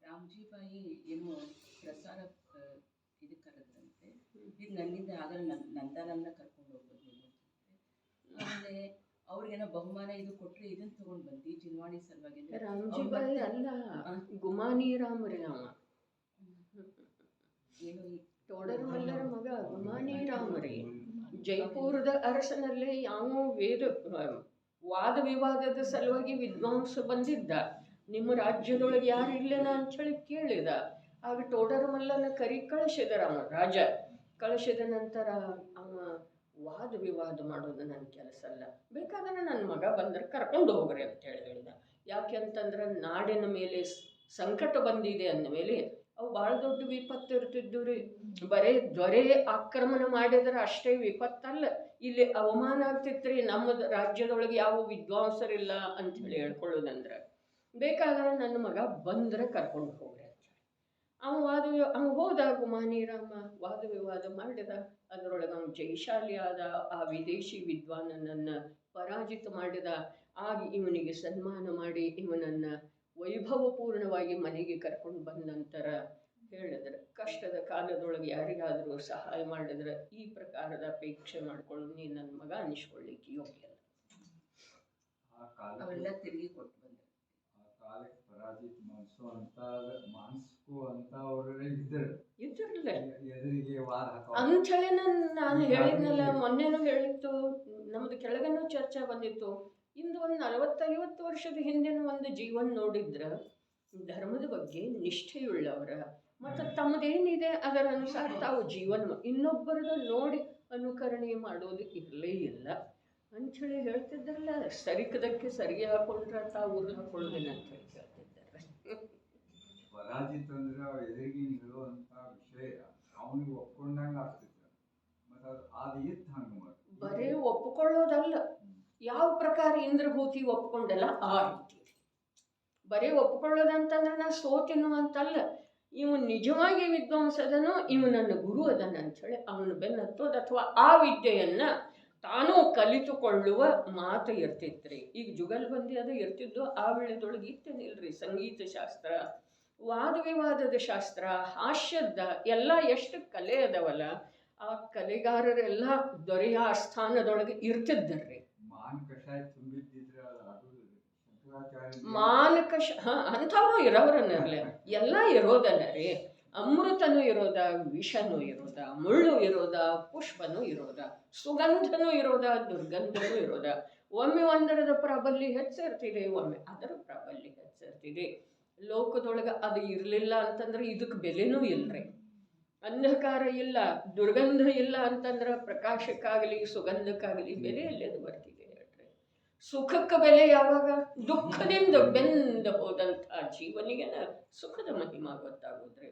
Speaker 4: ರಾಮ್ಜಿ ಬಾಯಿ ಏನು
Speaker 5: ನನ್ನಿಂದ ಆಗಲ್ಲ, ನನ್ನ ಕರ್ಕೊಂಡು ಹೋಗ್ಬೋದು ನೀವು ಆಮೇಲೆ ಅವ್ರಿಗೇನೋ ಬಹುಮಾನ ಇದು ಕೊಟ್ಟರೆ ಇದನ್ನು ತೊಗೊಂಡು ಬಂದು ಚಿನ್ವಾಣಿ ಸಲುವಾಗಿ
Speaker 1: ರಾಮ್ಜಿಬಾಯಿ ಅಲ್ಲ, ಗುಮಾನಿ ರಾಮರೇ ಅವ.
Speaker 5: ಏನು ಈ
Speaker 1: ತೋಡರ ಮಲ್ಲರ ಮಗ ಗುಮಾನಿ ರಾಮರೇ. ಜೈಪುರದ ಅರಸನಲ್ಲಿ ಯಾವ ವಾದ ವಿವಾದದ ಸಲುವಾಗಿ ವಿದ್ವಾಂಸ ಬಂದಿದ್ದ. ನಿಮ್ಮ ರಾಜ್ಯದೊಳಗೆ ಯಾರು ಇಲ್ಲೇನ ಅಂಥೇಳಿ ಕೇಳಿದ. ಆಗ ತೋಡರ ಮಲ್ಲನ ಕಳಿಸಿದರ ಅವ ರಾಜ. ಕಳಿಸಿದ ನಂತರ ಅವ ವಾದ ವಿವಾದ ಮಾಡೋದು ನನ್ನ ಕೆಲಸ ಅಲ್ಲ, ಬೇಕಾದ್ರೆ ನನ್ನ ಮಗ ಬಂದ್ರೆ ಕರ್ಕೊಂಡು ಹೋಗ್ರಿ ಅಂತೇಳಿ ಹೇಳಿದ. ಯಾಕೆ ಅಂತಂದ್ರೆ ನಾಡಿನ ಮೇಲೆ ಸಂಕಟ ಬಂದಿದೆ ಅಂದಮೇಲೆ ಅವು ಭಾಳ ದೊಡ್ಡ ವಿಪತ್ತು ಇರ್ತಿದ್ದು ರೀ. ಬರೀ ದೊರೆ ಆಕ್ರಮಣ ಮಾಡಿದ್ರೆ ಅಷ್ಟೇ ವಿಪತ್ತಲ್ಲ, ಇಲ್ಲಿ ಅವಮಾನ ಆಗ್ತಿತ್ತು ರೀ. ನಮ್ಮ ರಾಜ್ಯದೊಳಗೆ ಯಾವ ವಿದ್ವಾಂಸರಿಲ್ಲ ಅಂಥೇಳಿ ಹೇಳ್ಕೊಳ್ಳೋದಂದ್ರೆ ಬೇಕಾದ್ರೆ ನನ್ನ ಮಗ ಬಂದ್ರೆ ಕರ್ಕೊಂಡು ಹೋಗ್ರಿ ಅಂತೇಳಿ ಅವ ಹೋದ. ಗುಮಾನಿ ರಾಮ ವಾದ ವಿವಾದ ಮಾಡಿದ. ಅದರೊಳಗೆ ಅವನು ಜಯಶಾಲಿ ಆದ. ಆ ವಿದೇಶಿ ವಿದ್ವಾನನನ್ನು ಪರಾಜಿತ ಮಾಡಿದ. ಆಗ ಇವನಿಗೆ ಸನ್ಮಾನ ಮಾಡಿ ಇವನನ್ನು ವೈಭವಪೂರ್ಣವಾಗಿ ಮನೆಗೆ ಕರ್ಕೊಂಡು ಬಂದ ನಂತರ ಹೇಳಿದ್ರೆ, ಕಷ್ಟದ ಕಾಲದೊಳಗೆ ಯಾರಿಗಾದರೂ ಸಹಾಯ ಮಾಡಿದ್ರೆ ಈ ಪ್ರಕಾರದ ಅಪೇಕ್ಷೆ ಮಾಡ್ಕೊಳ್ಳೋದು ನೀನು ನನ್ನ ಮಗ ಅನಿಸ್ಕೊಳ್ಳಿಕ್ಕೆ ಯೋಗ್ಯ ಅಲ್ಲ.
Speaker 5: ಅವೆಲ್ಲ ತಿರುಗಿ ಕೊಟ್ಟು ಬಂದರು.
Speaker 6: ಆ ಕಾಲಕ್ಕೆ ಪರಾಜಿತ ಮನಸ್ಸು ಅಂತ ಮಾನಸಿಕೂ ಅಂತ ಅವರು ಇದ್ದಿರಲ್ಲ, ಎದುರಿಗೆ ವಾರ ಹಾಕೋ
Speaker 1: ಅಂಥೇಳಿ ನಾನು ಹೇಳಿದ್ನಲ್ಲ, ಮೊನ್ನೆನೂ ಹೇಳಿತ್ತು, ನಮ್ಮದು ಕೆಳಗನೂ ಚರ್ಚೆ ಬಂದಿತ್ತು. ಇಂದು ಒಂದು 40-50 ವರ್ಷದ ಹಿಂದಿನ ಒಂದು ಜೀವನ ನೋಡಿದ್ರೆ ಧರ್ಮದ ಬಗ್ಗೆ ನಿಷ್ಠೆಯುಳ್ಳವರ ಮತ್ತು ತಮ್ಮದೇನಿದೆ ಅದರ ಅನುಸಾರ ತಾವು ಜೀವನ ಇನ್ನೊಬ್ಬರದ್ದು ನೋಡಿ ಅನುಕರಣೆ ಮಾಡೋದು ಇರಲೇ ಇಲ್ಲ ಅಂಥೇಳಿ ಹೇಳ್ತಿದ್ದಾರಲ್ಲ. ಸರಿಕದಕ್ಕೆ ಸರಿಗೆ ಹಾಕೊಂಡ್ರೆ ತಾವು ಊರು ಹಾಕೊಳ್ಳೋದಿಲ್ಲ ಅಂತ ಹೇಳಿ ಹೇಳ್ತಿದ್ದಾರೆ.
Speaker 6: ಪರಾಜಿತ ಅಂದ್ರೆ ಎದುರಿಗೆ ಹೇಳುವಂಥ ವಿಷಯ ಅವನಿಗೆ ಒಪ್ಕೊಂಡಂಗೆ ಆಗ್ತಿತ್ತು. ಮತ್ತು ಅದು ಇತ್ತು ಹಂಗೆ ಮಾಡಿ
Speaker 1: ಬರೀ ಒಪ್ಕೊಳ್ಳೋದಲ್ಲ, ಯಾವ ಪ್ರಕಾರ ಇಂದ್ರಭೂತಿ ಒಪ್ಕೊಂಡಲ್ಲ ಆ ರೀತಿ. ಬರೀ ಒಪ್ಕೊಳ್ಳೋದಂತಂದ್ರೆ ನಾ ಸೋತಿನು ಅಂತಲ್ಲ, ಇವನು ನಿಜವಾಗಿ ವಿದ್ವಾಂಸದನೋ ಇವ ನನ್ನ ಗುರು ಅದನ್ನ ಅಂಥೇಳಿ ಅವನು ಬೆನ್ನತ್ತೋದು ಅಥವಾ ಆ ವಿದ್ಯೆಯನ್ನು ತಾನೂ ಕಲಿತುಕೊಳ್ಳುವ ಮಾತು ಇರ್ತಿತ್ರಿ. ಈಗ ಜುಗಲ್ಬಂದಿ ಅದು ಇರ್ತಿದ್ದು ಆ ವೇಳೆದೊಳಗೆ ಇತ್ತೇನಿಲ್ರಿ. ಸಂಗೀತ ಶಾಸ್ತ್ರ, ವಾದ ವಿವಾದದ ಶಾಸ್ತ್ರ, ಹಾಸ್ಯದ ಎಲ್ಲ ಎಷ್ಟು ಕಲೆ ಅದಾವಲ್ಲ, ಆ ಕಲೆಗಾರರೆಲ್ಲ ದೊರೆಯ ಆಸ್ಥಾನದೊಳಗೆ ಇರ್ತಿದ್ದರ್ರಿ. ಮಾನಕಶ ಅಂಥವ್ರು ಇರೋರನ್ನರ್ಲೆ ಎಲ್ಲ ಇರೋದಲ್ಲ ರೀ. ಅಮೃತನೂ ಇರೋದ, ವಿಷನೂ ಇರೋದ, ಮುಳ್ಳು ಇರೋದ, ಪುಷ್ಪನೂ ಇರೋದ, ಸುಗಂಧನೂ ಇರೋದ, ದುರ್ಗಂಧನೂ ಇರೋದ. ಒಮ್ಮೆ ಒಂದರದ ಪ್ರಾಬಲ್ಯ ಹೆಚ್ಚಿರ್ತಿದೆ, ಒಮ್ಮೆ ಅದರ ಪ್ರಾಬಲ್ಯ ಹೆಚ್ಚಿರ್ತಿದೆ. ಲೋಕದೊಳಗೆ ಅದು ಇರಲಿಲ್ಲ ಅಂತಂದ್ರೆ ಇದಕ್ಕೆ ಬೆಲೆನೂ ಇಲ್ಲರಿ. ಅಂಧಕಾರ ಇಲ್ಲ, ದುರ್ಗಂಧ ಇಲ್ಲ ಅಂತಂದ್ರೆ ಪ್ರಕಾಶಕ್ಕಾಗಲಿ ಸುಗಂಧಕ್ಕಾಗಲಿ ಬೆಲೆ ಎಲ್ಲದು ಬರ್ತಿದೆ ಹೇಳ್ರಿ. ಸುಖಕ್ಕೆ ಬೆಲೆ ಯಾವಾಗ? ದುಃಖದಿಂದ ಬೆಂದು ಹೋದಂಥ ಜೀವನಿಗೆನ ಸುಖದ ಮಹಿಮಾ ಗೊತ್ತಾಗೋದ್ರಿ.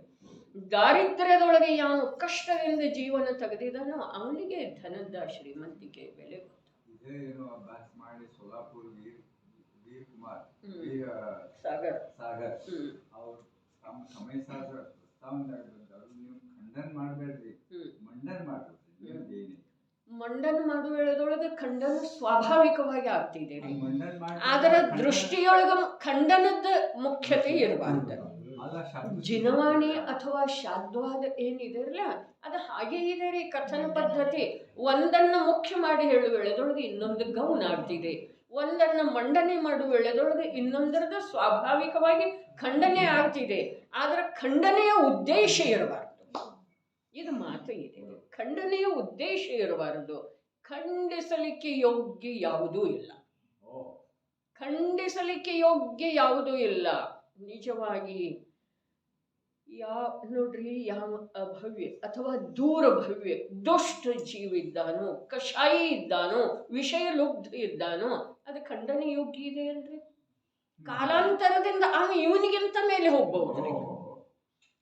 Speaker 1: ದಾರಿದ್ರ್ಯದೊಳಗೆ ಯಾವ ಕಷ್ಟದಿಂದ ಜೀವನ ತೆಗೆದಿದ್ದಾನೋ ಅವನಿಗೆ ಧನದ ಶ್ರೀಮಂತಿಕೆ ಬೆಲೆ ಗೊತ್ತಾಗ.
Speaker 6: ಏನೋ ಅಭ್ಯಾಸ ಮಾಡಿ ಸೋಲಾಪುರ ವೀರ್ ಕುಮಾರ್
Speaker 1: ಸಾಗರ್
Speaker 6: ಅವ್ರು ತಮ್ಮ ಸಮಯ ಶಾಸ್ತ್ರ ಪ್ರಸ್ತಾವನೆ ನೀವು ಖಂಡನ್ ಮಾಡಬೇಡ್ರಿ, ಮಂಡನ್ ಮಾಡ್ರಿ.
Speaker 1: ಮಂಡನ ಮಾಡುವ ವೇಳೆದೊಳಗೆ ಖಂಡನ ಸ್ವಾಭಾವಿಕವಾಗಿ ಆಗ್ತಿದೆ ರೀ. ಅದರ ದೃಷ್ಟಿಯೊಳಗ ಖಂಡನದ ಮುಖ್ಯತೆ ಇರಬಾರ್ದು. ಜಿನವಾಣಿ ಅಥವಾ ಶಾದ್ವಾದ ಏನಿದೆಯಲ್ಲ ಅದು ಹಾಗೆ ಇದೆ ರೀ. ಕಥನ ಪದ್ಧತಿ ಒಂದನ್ನು ಮುಖ್ಯ ಮಾಡಿ ಹೇಳುವ ವೇಳೆದೊಳಗೆ ಇನ್ನೊಂದು ಗೌನ ಆಗ್ತಿದೆ. ಒಂದನ್ನು ಮಂಡನೆ ಮಾಡುವ ವೇಳೆದೊಳಗೆ ಇನ್ನೊಂದರದ ಸ್ವಾಭಾವಿಕವಾಗಿ ಖಂಡನೆ ಆಗ್ತಿದೆ. ಆದರೆ ಖಂಡನೆಯ ಉದ್ದೇಶ ಇರಬಾರ್ದು. ಇದು ಮಾತು ಇದೆ. ಖಂಡನೆಯ ಉದ್ದೇಶ ಇರಬಾರದು. ಖಂಡಿಸಲಿಕ್ಕೆ ಯೋಗ್ಯ ಯಾವುದೂ ಇಲ್ಲ. ಖಂಡಿಸಲಿಕ್ಕೆ ಯೋಗ್ಯ ಯಾವುದೂ ಇಲ್ಲ. ನಿಜವಾಗಿ ನೋಡ್ರಿ, ಯಾವ ಅಭವ್ಯ ಅಥವಾ ದೂರಭವ್ಯ ದುಷ್ಟ ಜೀವ ಇದ್ದಾನೋ, ಕಷಾಯಿ ಇದ್ದಾನೋ, ವಿಷಯ ಲುಬ್ಧ ಇದ್ದಾನೋ ಅದು ಖಂಡನೆ ಯೋಗ್ಯ ಇದೆ ಅಲ್ರಿ. ಕಾಲಾಂತರದಿಂದ ಇವನಿಗಿಂತ ಮೇಲೆ ಹೋಗ್ಬಹುದ್ರಿ.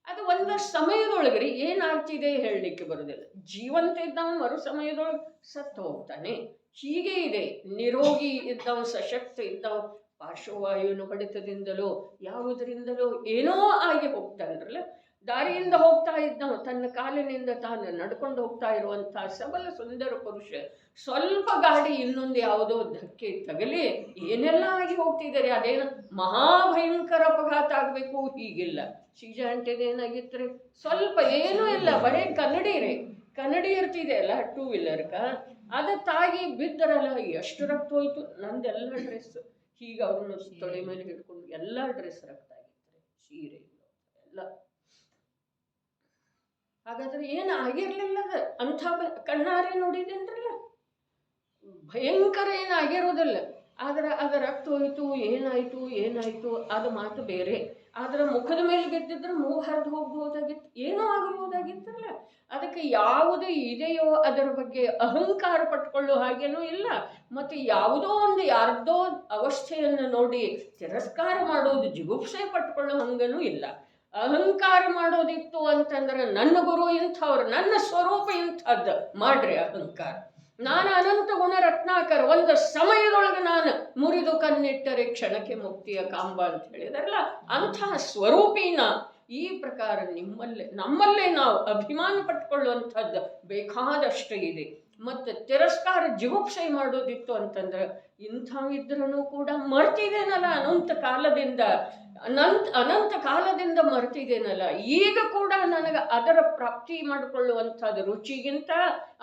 Speaker 1: ಅದು ಒಂದು ಸಮಯದೊಳಗ್ರಿ ಏನಾಗ್ತಿದೆ ಹೇಳಲಿಕ್ಕೆ ಬರೋದಿಲ್ಲ. ಜೀವಂತ ಇದ್ದವ ಮರು ಸಮಯದೊಳಗೆ ಸತ್ತು ಹೋಗ್ತಾನೆ. ಹೀಗೆ ಇದೆ. ನಿರೋಗಿ ಇದ್ದವ, ಸಶಕ್ತ ಇದ್ದವ ಪಾರ್ಶ್ವವಾಯುವಿನ ಹೊಡೆತದಿಂದಲೋ ಯಾವುದರಿಂದಲೋ ಏನೋ ಆಗಿ ಹೋಗ್ತಾನಲ್ಲ. ದಾರಿಯಿಂದ ಹೋಗ್ತಾ ಇದ್ದವ ತನ್ನ ಕಾಲಿನಿಂದ ತಾನು ನಡ್ಕೊಂಡು ಹೋಗ್ತಾ ಇರುವಂಥ ಸಬಲ ಸುಂದರ ಪುರುಷ ಸ್ವಲ್ಪ ಗಾಡಿ ಇನ್ನೊಂದು ಯಾವುದೋ ಧಕ್ಕೆ ತಗಲಿ ಏನೆಲ್ಲ ಆಗಿ ಹೋಗ್ತಿದ್ದಾರೆ. ಅದೇನು ಮಹಾಭಯಂಕರ ಅಪಘಾತ ಆಗಬೇಕು ಹೀಗಿಲ್ಲ. ಸೀಜ ಅಂಟೇದು ಏನಾಗಿತ್ತು ರೀ, ಸ್ವಲ್ಪ ಏನೂ ಇಲ್ಲ, ಬರೀ ಕನ್ನಡಿ ರೀ. ಕನ್ನಡಿ ಇರ್ತಿದೆ ಅಲ್ಲ 2 ವೀಲರ್ಗ, ಅದ ತಾಗಿ ಬಿದ್ದರಲ್ಲ ಎಷ್ಟು ರಕ್ತ ಹೋಯ್ತು. ನಂದೆಲ್ಲ ಡ್ರೆಸ್ ಹೀಗೆ ಅವ್ರನ್ನ ತೊಳೆ ಮೇಲೆ ಹಿಡ್ಕೊಂಡು ಎಲ್ಲ ಡ್ರೆಸ್ ರಕ್ತ ಆಗಿತ್ತು, ಸೀರೆ ಎಲ್ಲ. ಹಾಗಾದ್ರೆ ಏನು ಆಗಿರ್ಲಿಲ್ಲ, ಅಂಥ ಕಣ್ಣಾರೆ ನೋಡಿದೇನ್ರಲ್ಲ, ಭಯಂಕರ ಏನಾಗಿರೋದಿಲ್ಲ. ಆದ್ರೆ ಅದು ರಕ್ತ ಹೋಯ್ತು, ಏನಾಯ್ತು ಅದು ಮಾತು ಬೇರೆ. ಆದ್ರೆ ಮುಖದ ಮೇಲೆ ಬಿದ್ದಿದ್ರೆ ಮೂಗು ಹರಿದು ಹೋಗ್ಬೋದಾಗಿತ್ತು, ಏನೋ ಆಗಬಹುದಾಗಿತ್ತಲ್ಲ. ಅದಕ್ಕೆ ಯಾವುದು ಇದೆಯೋ ಅದರ ಬಗ್ಗೆ ಅಹಂಕಾರ ಪಟ್ಕೊಳ್ಳೋ ಹಾಗೇನೂ ಇಲ್ಲ. ಮತ್ತು ಯಾವುದೋ ಒಂದು ಯಾರ್ದೋ ಅವಸ್ಥೆಯನ್ನು ನೋಡಿ ತಿರಸ್ಕಾರ ಮಾಡೋದು, ಜಿಗುಪ್ಸೆ ಪಟ್ಕೊಳ್ಳೋ ಹಂಗನೂ ಇಲ್ಲ. ಅಹಂಕಾರ ಮಾಡೋದಿತ್ತು ಅಂತಂದ್ರೆ ನನ್ನ ಗುರು ಇಂಥವ್ರು, ನನ್ನ ಸ್ವರೂಪ ಇಂಥದ್ದು ಮಾಡ್ರಿ ಅಹಂಕಾರ. ನಾನು ಅನಂತ ಗುಣ ರತ್ನಾಕರ, ಒಂದು ಸಮಯದೊಳಗೆ ನಾನು ಮುರಿದು ಕಣ್ಣಿಟ್ಟರೆ ಕ್ಷಣಕ್ಕೆ ಮುಕ್ತಿಯ ಕಾಂಬ ಅಂತ ಹೇಳಿದಾರಲ್ಲ, ಅಂತಹ ಸ್ವರೂಪಿನ ಈ ಪ್ರಕಾರ ನಮ್ಮಲ್ಲೇ ನಾವು ಅಭಿಮಾನ ಪಟ್ಕೊಳ್ಳುವಂಥದ್ದು ಬೇಕಾದಷ್ಟು ಇದೆ. ಮತ್ತು ತಿರಸ್ಕಾರ ಜಿಗುಪ್ಸೆ ಮಾಡೋದಿತ್ತು ಅಂತಂದ್ರೆ ಇಂಥವಿದ್ರೂ ಕೂಡ ಮರ್ತಿದ್ದೇನಲ್ಲ, ಅನಂತ ಕಾಲದಿಂದ ಮರ್ತಿದ್ದೇನಲ್ಲ. ಈಗ ಕೂಡ ನನಗೆ ಅದರ ಪ್ರಾಪ್ತಿ ಮಾಡಿಕೊಳ್ಳುವಂಥದ್ದು ರುಚಿಗಿಂತ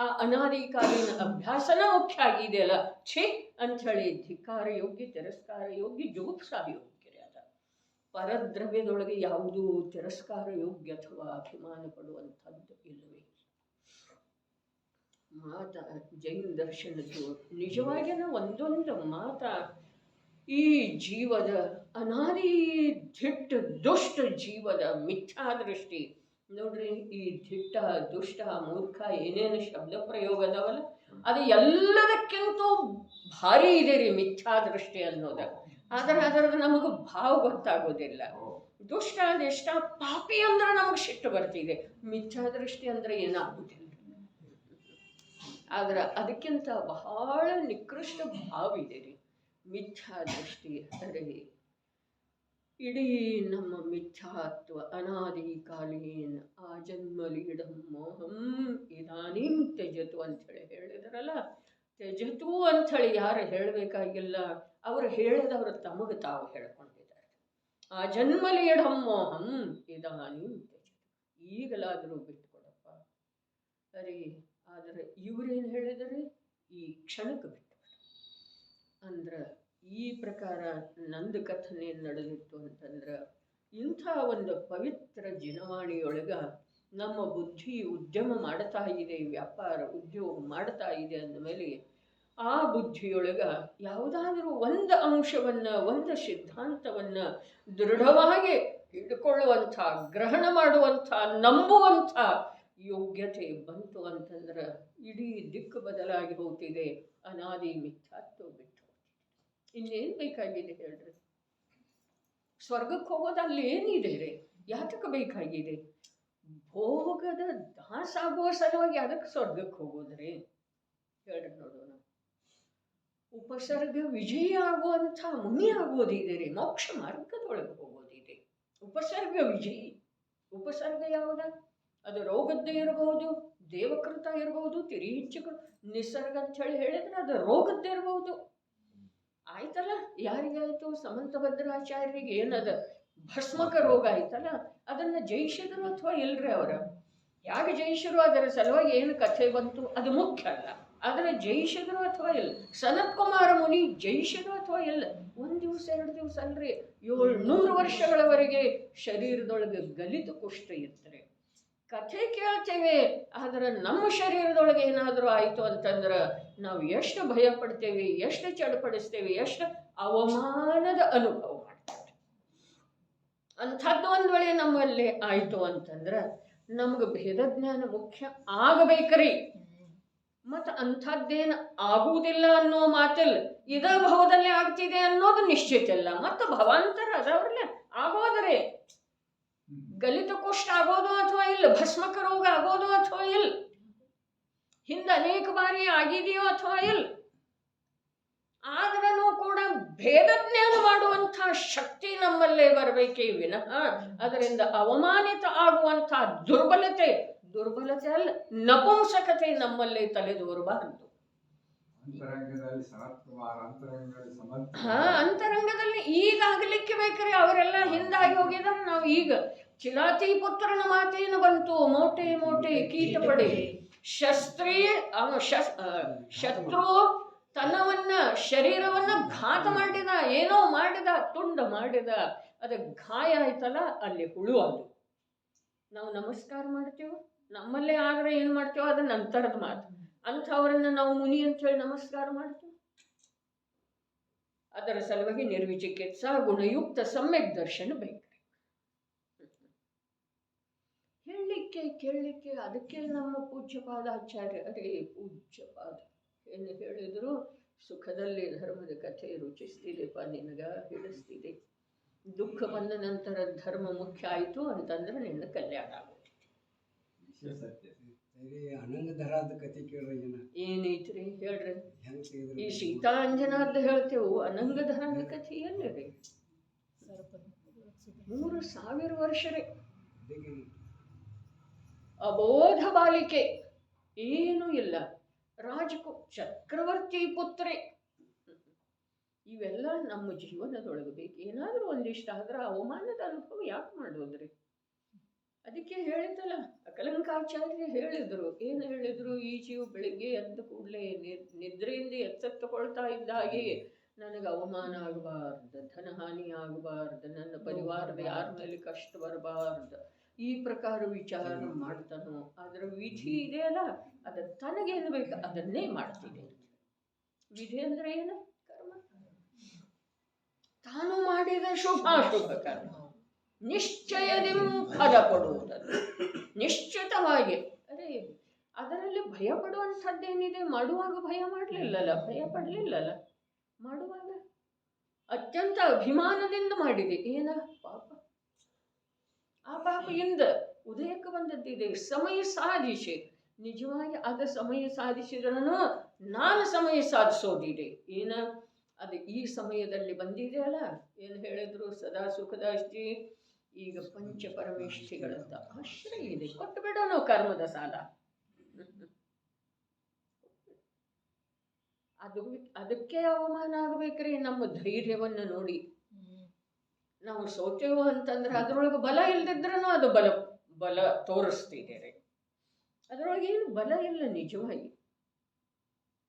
Speaker 1: ಆ ಅನಾದಿ ಕಾಲಿನ ಅಭ್ಯಾಸನ ಮುಖ್ಯ ಆಗಿದೆಯಲ್ಲ, ಛೇ ಅಂಥೇಳಿ ಧಿಕ್ಕಾರ ಯೋಗ್ಯ, ತಿರಸ್ಕಾರ ಯೋಗ್ಯ, ಜುಗುಪ್ಸಾ ಯೋಗ್ಯರೇ ಅದ. ಪರದ್ರವ್ಯದೊಳಗೆ ಯಾವುದೂ ತಿರಸ್ಕಾರ ಯೋಗ್ಯ ಅಥವಾ ಅಭಿಮಾನ ಪಡುವಂಥದ್ದು ಇಲ್ಲವೇ. ಮಾತ ಜೈನ ದರ್ಶನದ್ದು ನಿಜವಾಗಿನ ಒಂದೊಂದು ಮಾತ ಈ ಜೀವದ ಅನಾದಿ ದಿಟ್ಟ ದುಷ್ಟ ಜೀವದ ಮಿಥ್ಯಾದೃಷ್ಟಿ ನೋಡ್ರಿ. ಈ ದಿಟ್ಟ ದುಷ್ಟ ಮೂರ್ಖ ಏನೇನು ಶಬ್ದ ಪ್ರಯೋಗ ಅದಾವಲ್ಲ, ಅದು ಎಲ್ಲದಕ್ಕಿಂತೂ ಭಾರಿ ಇದೆ ರೀ ಮಿಥ್ಯಾದೃಷ್ಟಿ ಅನ್ನೋದು. ಆದರೆ ಅದರದ್ದು ನಮಗೆ ಭಾವ ಗೊತ್ತಾಗೋದಿಲ್ಲ. ದುಷ್ಟ ಅದೆಷ್ಟ, ಪಾಪಿ ಅಂದ್ರೆ ನಮಗೆ ಸಿಟ್ಟು ಬರ್ತಿದೆ, ಮಿಥ್ಯಾದೃಷ್ಟಿ ಅಂದ್ರೆ ಏನಾಗುವುದಿಲ್ಲ. ಆದ್ರೆ ಅದಕ್ಕಿಂತ ಬಹಳ ನಿಕೃಷ್ಟ ಭಾವ ಇದೆ ರೀ ಮಿಥ್ಯಾದೃಷ್ಟಿ. ಅರೆ ಇಡೀ ನಮ್ಮ ಮಿಥ್ಯಾತ್ವ ಅನಾದಿ ಕಾಲೀನ ಆ ಜನ್ಮಲೀಡಂ ಮೋಹಂ ಇದಾನೀಂ ತ್ಯಜತು ಅಂಥೇಳಿ ಹೇಳಿದ್ರಲ್ಲ. ತ್ಯಜತು ಅಂಥೇಳಿ ಯಾರು ಹೇಳಬೇಕಾಗಿಲ್ಲ, ಅವರು ಹೇಳಿದವರು ತಮಗೆ ತಾವು ಹೇಳ್ಕೊಂಡಿದ್ದಾರೆ. ಆ ಜನ್ಮಲೀಡಂ ಮೋಹಂ ಇದಾನೀಂ ತ್ಯಜತು, ಈಗಲಾದರೂ ಬಿಟ್ಕೊಡಪ್ಪ. ಅರೆ ಆದರೆ ಇವರೇನು ಹೇಳಿದರೆ ಈ ಕ್ಷಣಕ್ಕೆ ಬಿಟ್ಟು ಅಂದ್ರೆ ಈ ಪ್ರಕಾರ ನಂದು ಕಥನೆ ನಡೆದಿತ್ತು ಅಂತಂದ್ರೆ, ಇಂಥ ಒಂದು ಪವಿತ್ರ ಜಿನವಾಣಿಯೊಳಗೆ ನಮ್ಮ ಬುದ್ಧಿ ಉದ್ಯಮ ಮಾಡ್ತಾ ಇದೆ, ವ್ಯಾಪಾರ ಉದ್ಯೋಗ ಮಾಡ್ತಾ ಇದೆ ಅಂದಮೇಲೆ ಆ ಬುದ್ಧಿಯೊಳಗೆ ಯಾವುದಾದ್ರೂ ಒಂದು ಅಂಶವನ್ನು, ಒಂದು ಸಿದ್ಧಾಂತವನ್ನು ದೃಢವಾಗಿ ಹಿಡ್ಕೊಳ್ಳುವಂಥ, ಗ್ರಹಣ ಮಾಡುವಂಥ, ನಂಬುವಂಥ ಯೋಗ್ಯತೆ ಬಂತು ಅಂತಂದ್ರೆ ಇಡೀ ದಿಕ್ಕು ಬದಲಾಗಿ ಹೋಗ್ತಿದೆ. ಅನಾದಿ ಮಿಥ್ಯಾತ್ವ ಬಿಟ್ಟು ಇನ್ನೇನು ಬೇಕಾಗಿದೆ ಹೇಳ್ರಿ? ಸ್ವರ್ಗಕ್ಕೆ ಹೋಗೋದು ಅಲ್ಲಿ ಏನಿದೆ ರೀ? ಯಾತಕ್ಕೆ ಬೇಕಾಗಿದೆ? ಭೋಗದ ದಾಸ ಆಗುವ ಸಲುವಾಗಿ ಅದಕ್ಕೆ ಸ್ವರ್ಗಕ್ಕೆ ಹೋಗೋದ್ರಿ ಹೇಳ್ರಿ ನೋಡೋಣ. ಉಪಸರ್ಗ ವಿಜಯ ಆಗುವಂಥ ಮುನಿ ಆಗೋದಿದೆ ರೀ, ಮೋಕ್ಷ ಮಾರ್ಗದೊಳಗೆ ಹೋಗೋದಿದೆ. ಉಪಸರ್ಗ ವಿಜಯಿ. ಉಪಸರ್ಗ ಯಾವುದ? ಅದು ರೋಗದ್ದೇ ಇರಬಹುದು, ದೇವಕೃತ ಇರಬಹುದು, ತಿರಿಹಿಚ್ಚು ನಿಸರ್ಗ ಅಂತ ಹೇಳಿ ಹೇಳಿದ್ರೆ ಅದು ರೋಗದ್ದೇ ಇರಬಹುದು. ಆಯ್ತಲ್ಲ, ಯಾರಿಗಾಯ್ತು? ಸಮಂತಭದ್ರಾಚಾರ್ಯರಿಗೆ ಏನದ ಭಸ್ಮಕ ರೋಗ ಆಯ್ತಲ್ಲ, ಅದನ್ನು ಜಯಿಸಿದ್ರು ಅಥವಾ ಇಲ್ರಿ? ಅವರ ಯಾಕೆ ಜಯಿಸಿರು, ಅದರ ಸಲುವಾಗಿ ಏನು ಕಥೆ ಬಂತು ಅದು ಮುಖ್ಯ ಅಲ್ಲ. ಆದರೆ ಜಯಿಸಿದ್ರು ಅಥವಾ ಇಲ್ಲ, ಸನತ್ ಕುಮಾರ ಮುನಿ ಜಯಿಸಿದ್ರು ಅಥವಾ ಇಲ್ಲ, 1 ದಿವಸ 2 ದಿವಸ ಅಲ್ರಿ, 700 ವರ್ಷಗಳವರೆಗೆ ಶರೀರದೊಳಗೆ ಗಲಿತು ಕುಷ್ಠ ಇರ್ತಾರೆ. ಕಥೆ ಕೇಳ್ತೇವೆ, ಆದರೆ ನಮ್ಮ ಶರೀರದೊಳಗೆ ಏನಾದರೂ ಆಯಿತು ಅಂತಂದ್ರೆ ನಾವು ಎಷ್ಟು ಭಯ ಪಡ್ತೇವೆ, ಎಷ್ಟು ಚಡಪಡಿಸ್ತೇವೆ, ಎಷ್ಟು ಅವಮಾನದ ಅನುಭವ ಮಾಡ್ತೇವೆ. ಅಂಥದ್ದು ಒಂದು ವೇಳೆ ನಮ್ಮಲ್ಲಿ ಆಯಿತು ಅಂತಂದ್ರೆ ನಮ್ಗೆ ಭೇದಜ್ಞಾನ ಮುಖ್ಯ ಆಗಬೇಕ್ರಿ. ಮತ್ತು ಅಂಥದ್ದೇನು ಆಗುವುದಿಲ್ಲ ಅನ್ನೋ ಮಾತಿಲ್ಲ, ಇದ ಭವದಲ್ಲಿ ಆಗ್ತಿದೆ ಅನ್ನೋದು ನಿಶ್ಚಿತ ಇಲ್ಲ. ಮತ್ತು ಭವಾಂತರ ಅದಾವ್ರಲ್ಲ, ಆಗೋದ್ರೆ ಗಲಿತ ಕುಷ್ಠ ಆಗೋದು ಅಥವಾ ಇಲ್ಲ, ಭಸ್ಮಕ ರೋಗ ಆಗೋದು ಅಥವಾ ಇಲ್ಲ, ಹಿಂದೆ ಅನೇಕ ಬಾರಿ ಆಗಿದೆಯೋ ಅಥವಾ ಇಲ್ಲ. ಆದ್ರೂ ಕೂಡ ಭೇದಜ್ಞಾನ ಮಾಡುವಂಥ ಶಕ್ತಿ ನಮ್ಮಲ್ಲೇ ಬರಬೇಕೇ ವಿನಃ ಅದರಿಂದ ಅವಮಾನಿತ ಆಗುವಂಥ ದುರ್ಬಲತೆ ಅಲ್ಲ, ನಪುಂಸಕತೆ ನಮ್ಮಲ್ಲೇ ತಲೆದೋರಬಾರದು. ಅಂತರಂಗದಲ್ಲಿ ಈಗ ಆಗಲಿಕ್ಕೆ ಬೇಕ್ರಿ. ಅವರೆಲ್ಲ ಹಿಂದಾಗಿ ಹೋಗಿದಾರೆ. ನಾವು ಈಗ ಚಿಲಾತಿ ಪುತ್ರನ ಮಾತೇನು ಬಂತು, ಮೋಟೆ ಮೋಟೆ ಕೀಟ ಪಡೆ ಶತ್ರು ತನ್ನವನ್ನ ಶರೀರವನ್ನ ಘಾತ ಮಾಡಿದ, ಏನೋ ಮಾಡಿದ, ತುಂಡ ಮಾಡಿದ, ಅದ ಗಾಯ ಆಯ್ತಲ್ಲ, ಅಲ್ಲಿ ಹುಳು ಅದು. ನಾವು ನಮಸ್ಕಾರ ಮಾಡ್ತೇವೆ, ನಮ್ಮಲ್ಲೇ ಆದ್ರೆ ಏನ್ ಮಾಡ್ತೇವೆ ಅದು ನಂತರದ ಮಾತು. ಅಂಥವ್ರನ್ನ ನಾವು ಮುನಿ ಅಂತ ಹೇಳಿ ನಮಸ್ಕಾರ ಮಾಡ್ತೇವೆ. ಅದರ ಸಲುವಾಗಿ ನಿರ್ವಿಚಿಕಿತ್ಸಾ ಗುಣಯುಕ್ತ ಸಮ್ಯಕ್ ದರ್ಶನ ಬೇಕು. ಹೇಳಲಿಕ್ಕೆ ಕೇಳಲಿಕ್ಕೆ ಅದಕ್ಕೆ ನಮ್ಮ ಪೂಜ್ಯಪಾದ ಆಚಾರ್ಯರೇ ಪೂಜ್ಯಪಾದ ಏನು ಹೇಳಿದ್ರು, ಸುಖದಲ್ಲಿ ಧರ್ಮದ ಕಥೆ ರುಚಿಸ್ತಿದೆಪ್ಪ, ನಿನಗ ಹಿಡಿಸ್ತಿದೆ. ದುಃಖ ಬಂದ ನಂತರ ಧರ್ಮ ಮುಖ್ಯ ಆಯಿತು ಅಂತಂದ್ರೆ ನಿನ್ನ ಕಲ್ಯಾಣ ಆಗುತ್ತೆ.
Speaker 6: ವಿಷಯ ಸತ್ಯ.
Speaker 2: ಅನಂಗಧರಾದ ಕಥೆ ಕೇಳ್ರಿ ಜನ
Speaker 1: ಏನೈತ್ರಿ ಹೇಳ್ರಿ.
Speaker 2: ಹೆಂಗ್ ತೆಗೆದ್ರು
Speaker 1: ಈ ಸೀತಾ ಅಂಜನಾರ್ದ ಹೇಳ್ತೇವು, ಅನಂಗಧರಾದ ಕಥೆ ಎಲ್ಲಿರಿ? 3000 ವರ್ಷ ರೀ. ಅಬೋಧ ಬಾಲಿಕೆ, ಏನೂ ಇಲ್ಲ. ಚಕ್ರವರ್ತಿ ಪುತ್ರಿ. ಇವೆಲ್ಲ ನಮ್ಮ ಜೀವನದೊಳಗೆ ಬೇಕು. ಏನಾದರೂ ಒಂದಿಷ್ಟ ಆದ್ರೆ ಅವಮಾನದ ಅನುಭವ ಯಾಕೆ ಮಾಡೋದ್ರಿ? ಅದಕ್ಕೆ ಹೇಳಿದ್ದಲ್ಲ, ಅಕಲಂಕಾಚಾರ್ಯ ಹೇಳಿದ್ರು. ಏನು ಹೇಳಿದ್ರು? ಈ ಜೀವ ಬೆಳಿಗ್ಗೆ ಎದ್ದ ಕೂಡಲೇ ನಿದ್ರೆಯಿಂದ ಎಚ್ಚೆತ್ತುಕೊಳ್ತಾ ಇದ್ದ ಹಾಗೆ ನನಗೆ ಅವಮಾನ ಆಗಬಾರ್ದು, ಧನಹಾನಿ ಆಗಬಾರ್ದು, ನನ್ನ ಪರಿವಾರದ ಯಾರ ಮೇಲೆ ಕಷ್ಟ ಬರಬಾರ್ದು, ಈ ಪ್ರಕಾರ ವಿಚಾರ ಮಾಡ್ತಾನೋ. ಅದರ ವಿಧಿ ಇದೆಯಲ್ಲ, ಅದು ತನಗೇನು ಬೇಕು ಅದನ್ನೇ ಮಾಡ್ತೀನಿ. ವಿಧಿ ಅಂದ್ರೆ ಏನು? ಕರ್ಮ. ತಾನು ಮಾಡಿದ ಶುಭಾಶುಭ ಕರ್ಮ ನಿಶ್ಚಯದಿ ಫಲ ಕೊಡುವುದನ್ನು ನಿಶ್ಚಿತವಾಗಿ. ಅದೇ ಅದರಲ್ಲಿ ಭಯ ಪಡುವಂಥದ್ದೇನಿದೆ? ಮಾಡುವಾಗ ಭಯ ಮಾಡಲಿಲ್ಲಲ್ಲ, ಭಯ ಪಡಲಿಲ್ಲಲ್ಲ. ಮಾಡುವಾಗ ಅತ್ಯಂತ ಅಭಿಮಾನದಿಂದ ಮಾಡಿದೆ. ಏನ ಪಾಪ, ಆ ಪಾಪದಿಂದ ಉದಯಕ್ಕೆ ಬಂದದ್ದಿದೆ. ಸಮಯ ಸಾಧಿಸಿ, ನಿಜವಾಗಿ ಅದ ಸಮಯ ಸಾಧಿಸಿದ್ರೂ ನಾನು ಸಮಯ ಸಾಧಿಸೋದಿದೆ. ಏನ ಅದು ಈ ಸಮಯದಲ್ಲಿ ಬಂದಿದೆಯಲ್ಲ. ಏನು ಹೇಳಿದ್ರು? ಸದಾ ಸುಖದಾಸ್ತಿ. ಈಗ ಪಂಚ ಪರಮೇಷ್ಠಿಗಳಂತ ಆಶ್ರಯ ಇದೆ, ಕೊಟ್ಟು ಬಿಡೋಣ ಕರ್ಮದ ಸಾಲ. ಅದಕ್ಕೆ ಅವಮಾನ ಆಗಬೇಕ್ರಿ. ನಮ್ಮ ಧೈರ್ಯವನ್ನು ನೋಡಿ ನಾವು ಸೋತೇವು ಅಂತಂದ್ರೆ ಅದರೊಳಗೆ ಬಲ ಇಲ್ದಿದ್ರೂ ಅದು ಬಲ ತೋರಿಸ್ತಿದೆ. ಅದರೊಳಗೆ ಏನು ಬಲ ಇಲ್ಲ, ನಿಜವಾಗಿ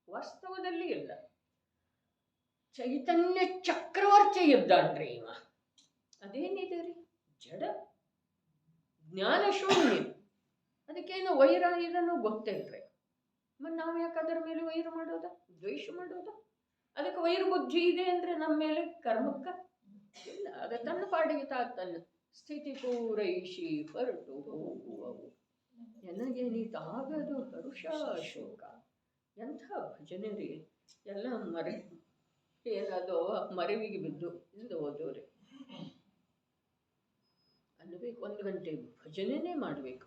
Speaker 1: ವಾಸ್ತವದಲ್ಲಿ ಇಲ್ಲ. ಚೈತನ್ಯ ಚಕ್ರವರ್ತಿ ಇದ್ದಾನ್ರಿ ಇವ. ಅದೇನಿದೆ ರೀ? ಜಡ, ಜ್ಞಾನ ಶೂನ್ಯ. ಅದಕ್ಕೇನು ವೈರ ಇದನ್ನು ಗೊತ್ತಿಲ್ರಿ. ಮತ್ತು ನಾವು ಯಾಕೆ ಅದರ ಮೇಲೆ ವೈರ ಮಾಡೋದ, ದ್ವೇಷ ಮಾಡೋದ? ಅದಕ್ಕೆ ವೈರ ಬುದ್ಧಿ ಇದೆ ಅಂದರೆ ನಮ್ಮ ಮೇಲೆ ಕರ್ಮಕ್ಕ ಇಲ್ಲ. ಅದು ತನ್ನ ಪಾಡಿಗೆ ತನ್ನ ಸ್ಥಿತಿ ಪೂರೈಸಿ ಹೊರಟು ಹೋಗುವವು. ನನಗೇನಿದಾಗದು ಹರುಷ ಶೋಕ. ಎಂಥ ಭಜನೆ ರೀ! ಎಲ್ಲ ಏನದೋ ಮರವಿಗೆ ಬಿದ್ದು ಇಂದು ಓದೋರಿ ಅನ್ಬೇಕು. 1 ಗಂಟೆ ಭಜನೆನೇ ಮಾಡಬೇಕು,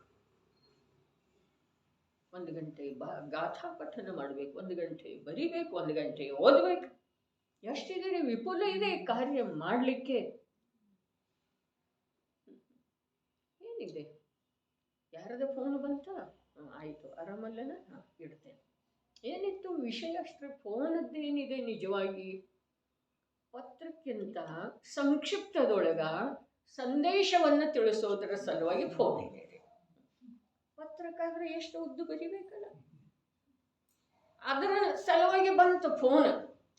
Speaker 1: 1 ಗಂಟೆ ಗಾಥಾ ಪಠನ ಮಾಡಬೇಕು, 1 ಗಂಟೆ ಬರಿಬೇಕು, 1 ಗಂಟೆ ಓದಬೇಕು. ಎಷ್ಟಿದೆ ವಿಪುಲ ಇದೆ ಕಾರ್ಯ ಮಾಡಲಿಕ್ಕೆ. ಏನಿದೆ? ಯಾರದ ಫೋನ್ ಬಂತ? ಆಯಿತು, ಆರಾಮಲ್ಲನ? ಇಡ್ತೇನೆ. ಏನಿತ್ತು ವಿಷಯ ಅಷ್ಟೇ. ಫೋನದ್ದೇನಿದೆ? ನಿಜವಾಗಿ ಪತ್ರಕ್ಕಿಂತ ಸಂಕ್ಷಿಪ್ತದೊಳಗ ಸಂದೇಶವನ್ನು ತಿಳಿಸೋದರ ಸಲುವಾಗಿ ಫೋನ್ ಇದೆ. ಪತ್ರಕ್ಕಾದ್ರೆ ಎಷ್ಟು ಉದ್ದು ಬರಿಬೇಕಲ್ಲ, ಅದರ ಸಲುವಾಗಿ ಬಂತು ಫೋನ್.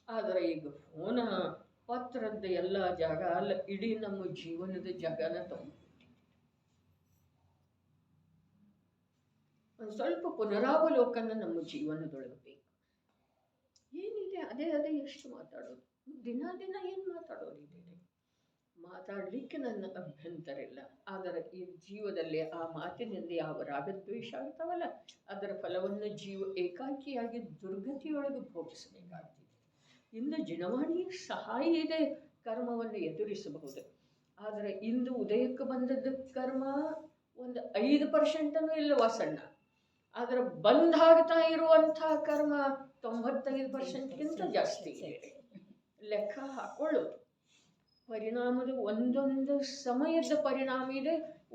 Speaker 1: ಆದರೆ ಈಗ ಫೋನ ಪತ್ರದ ಎಲ್ಲ ಜಾಗ ಅಲ್ಲ, ಇಡೀ ನಮ್ಮ ಜೀವನದ ಜಾಗನ ತಗೊಂಡು ಒಂದು ಸ್ವಲ್ಪ ಪುನರಾವಲೋಕನ ನಮ್ಮ ಜೀವನದೊಳಗೆ ಬೇಕು. ಏನಿದೆ? ಅದೇ ಎಷ್ಟು ಮಾತಾಡೋದು, ದಿನ ಏನು ಮಾತಾಡೋದಿದೆ? ಮಾತಾಡಲಿಕ್ಕೆ ನನ್ನ ಅಭ್ಯಂತರ ಇಲ್ಲ. ಆದರೆ ಈ ಜೀವದಲ್ಲಿ ಆ ಮಾತಿನಿಂದ ಯಾವ ರಾಗದ್ವೇಷ ಆಗ್ತಾವಲ್ಲ, ಅದರ ಫಲವನ್ನು ಜೀವ ಏಕಾಕಿಯಾಗಿ ದುರ್ಗತಿಯೊಳಗೆ ಭೋಗಿಸಬೇಕಾಗ್ತದೆ. ಇಂದು ಜನವಾಣಿ ಸಹಾಯ ಇದೆ ಕರ್ಮವನ್ನು ಎದುರಿಸಬಹುದು. ಆದರೆ ಇಂದು ಉದಯಕ್ಕೆ ಬಂದದ್ದು ಕರ್ಮ ಒಂದು 5% ಇಲ್ಲವ ಸಣ್ಣ. ಆದರೆ ಬಂದಾಗ್ತಾ ಇರುವಂಥ ಕರ್ಮ 95%ಗಿಂತ ಜಾಸ್ತಿ ಇದೆ. ಲೆಕ್ಕ ಹಾಕೊಳ್ಳೋದು. ಪರಿಣಾಮದ ಒಂದೊಂದು ಸಮಯದ ಪರಿಣಾಮ ಇದೆ.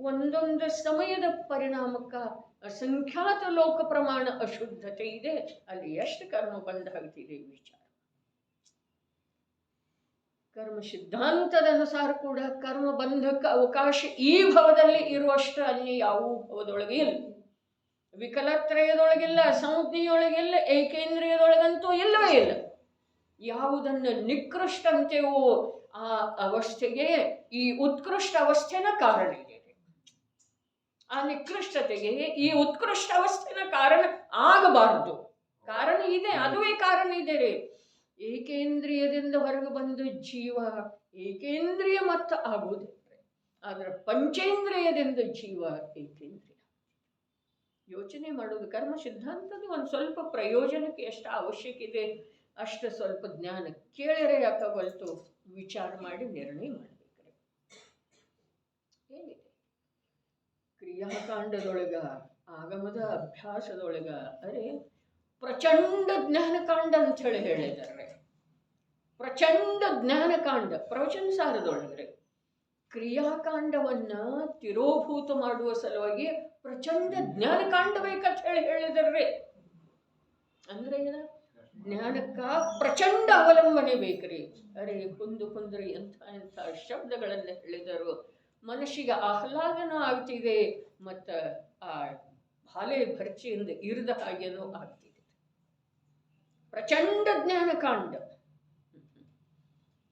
Speaker 1: ಒಂದೊಂದು ಸಮಯದ ಪರಿಣಾಮಕ್ಕೆ ಅಸಂಖ್ಯಾತ ಲೋಕ ಪ್ರಮಾಣ ಅಶುದ್ಧತೆ ಇದೆ. ಅಲ್ಲಿ ಎಷ್ಟು ಕರ್ಮ ಬಂದಾಗ್ತಿದೆ ವಿಚಾರ. ಕರ್ಮ ಸಿದ್ಧಾಂತದ ಅನುಸಾರ ಕೂಡ ಕರ್ಮ ಬಂಧಕ್ಕೆ ಅವಕಾಶ ಈ ಭವದಲ್ಲಿ ಇರುವಷ್ಟು ಅಲ್ಲಿ ಯಾವ ಭವದೊಳಗೆ ಇಲ್ಲ. ವಿಕಲತ್ರಯದೊಳಗಿಲ್ಲ, ಸಂಜ್ಞೆಯೊಳಗಿಲ್ಲ, ಏಕೇಂದ್ರಿಯದೊಳಗಂತೂ ಇಲ್ಲವೇ ಇಲ್ಲ. ಯಾವುದನ್ನು ನಿಕೃಷ್ಟ ಅಂತೆಯೋ ಆ ಅವಸ್ಥೆಗೆ ಈ ಉತ್ಕೃಷ್ಟ ಅವಸ್ಥೆನ ಕಾರಣ ಇದೆ. ಆ ನಿಕೃಷ್ಟತೆಗೆ ಈ ಉತ್ಕೃಷ್ಟ ಅವಸ್ಥೆನ ಕಾರಣ ಆಗಬಾರದು. ಕಾರಣ ಇದೆ, ಅದುವೇ ಕಾರಣ ಇದೆ ರೀ. ಏಕೇಂದ್ರಿಯದಿಂದ ಹೊರಗೆ ಬಂದ ಜೀವ ಏಕೇಂದ್ರಿಯ ಮತ್ತ ಆಗುವುದಿಲ್ಲ. ಆದ್ರೆ ಪಂಚೇಂದ್ರಿಯದಿಂದ ಜೀವ ಏಕೇಂದ್ರಿಯ. ಯೋಚನೆ ಮಾಡೋದು ಕರ್ಮ ಸಿದ್ಧಾಂತದ ಒಂದು ಸ್ವಲ್ಪ ಪ್ರಯೋಜನಕ್ಕೆ ಎಷ್ಟು ಅವಶ್ಯಕ ಇದೆ ಅಷ್ಟು ಸ್ವಲ್ಪ ಜ್ಞಾನ ಕೇಳಿರೆ ಯಾಕಾಗಲ್ತು ವಿಚಾರ ಮಾಡಿ ನಿರ್ಣಯ ಮಾಡಬೇಕ್ರೆ. ಏನಿದೆ ಕ್ರಿಯಾಕಾಂಡದೊಳಗ ಆಗಮದ ಅಭ್ಯಾಸದೊಳಗ ಅರೆ ಪ್ರಚಂಡ ಜ್ಞಾನಕಾಂಡ ಅಂತ ಹೇಳಿ ಹೇಳಿದ್ದಾರೆ. ಪ್ರಚಂಡ ಜ್ಞಾನಕಾಂಡ ಪ್ರವಚನ ಸಾರದೊಳಗ್ರೆ ಕ್ರಿಯಾಕಾಂಡವನ್ನ ತಿರೋಭೂತ ಮಾಡುವ ಸಲುವಾಗಿ ಪ್ರಚಂಡ ಜ್ಞಾನಕಾಂಡ ಬೇಕಂತ ಹೇಳಿದಾರೆ. ಅಂದ್ರೆ ಏನ ಜ್ಞಾನಕ್ಕ ಪ್ರಚಂಡ ಅವಲಂಬನೆ ಬೇಕ್ರಿ. ಅರೆ ಕುಂದ್ರಿ ಎಂಥ ಶಬ್ದಗಳನ್ನ ಹೇಳಿದರು. ಮನುಷ್ಯಗೆ ಆಹ್ಲಾದನೂ ಆಗ್ತಿದೆ ಮತ್ತ ಆ ಭಾಲೆ ಭರ್ಚಿಯಿಂದ ಇರಿದ ಹಾಗೇನೂ ಆಗ್ತಿದೆ. ಪ್ರಚಂಡ ಜ್ಞಾನಕಾಂಡ.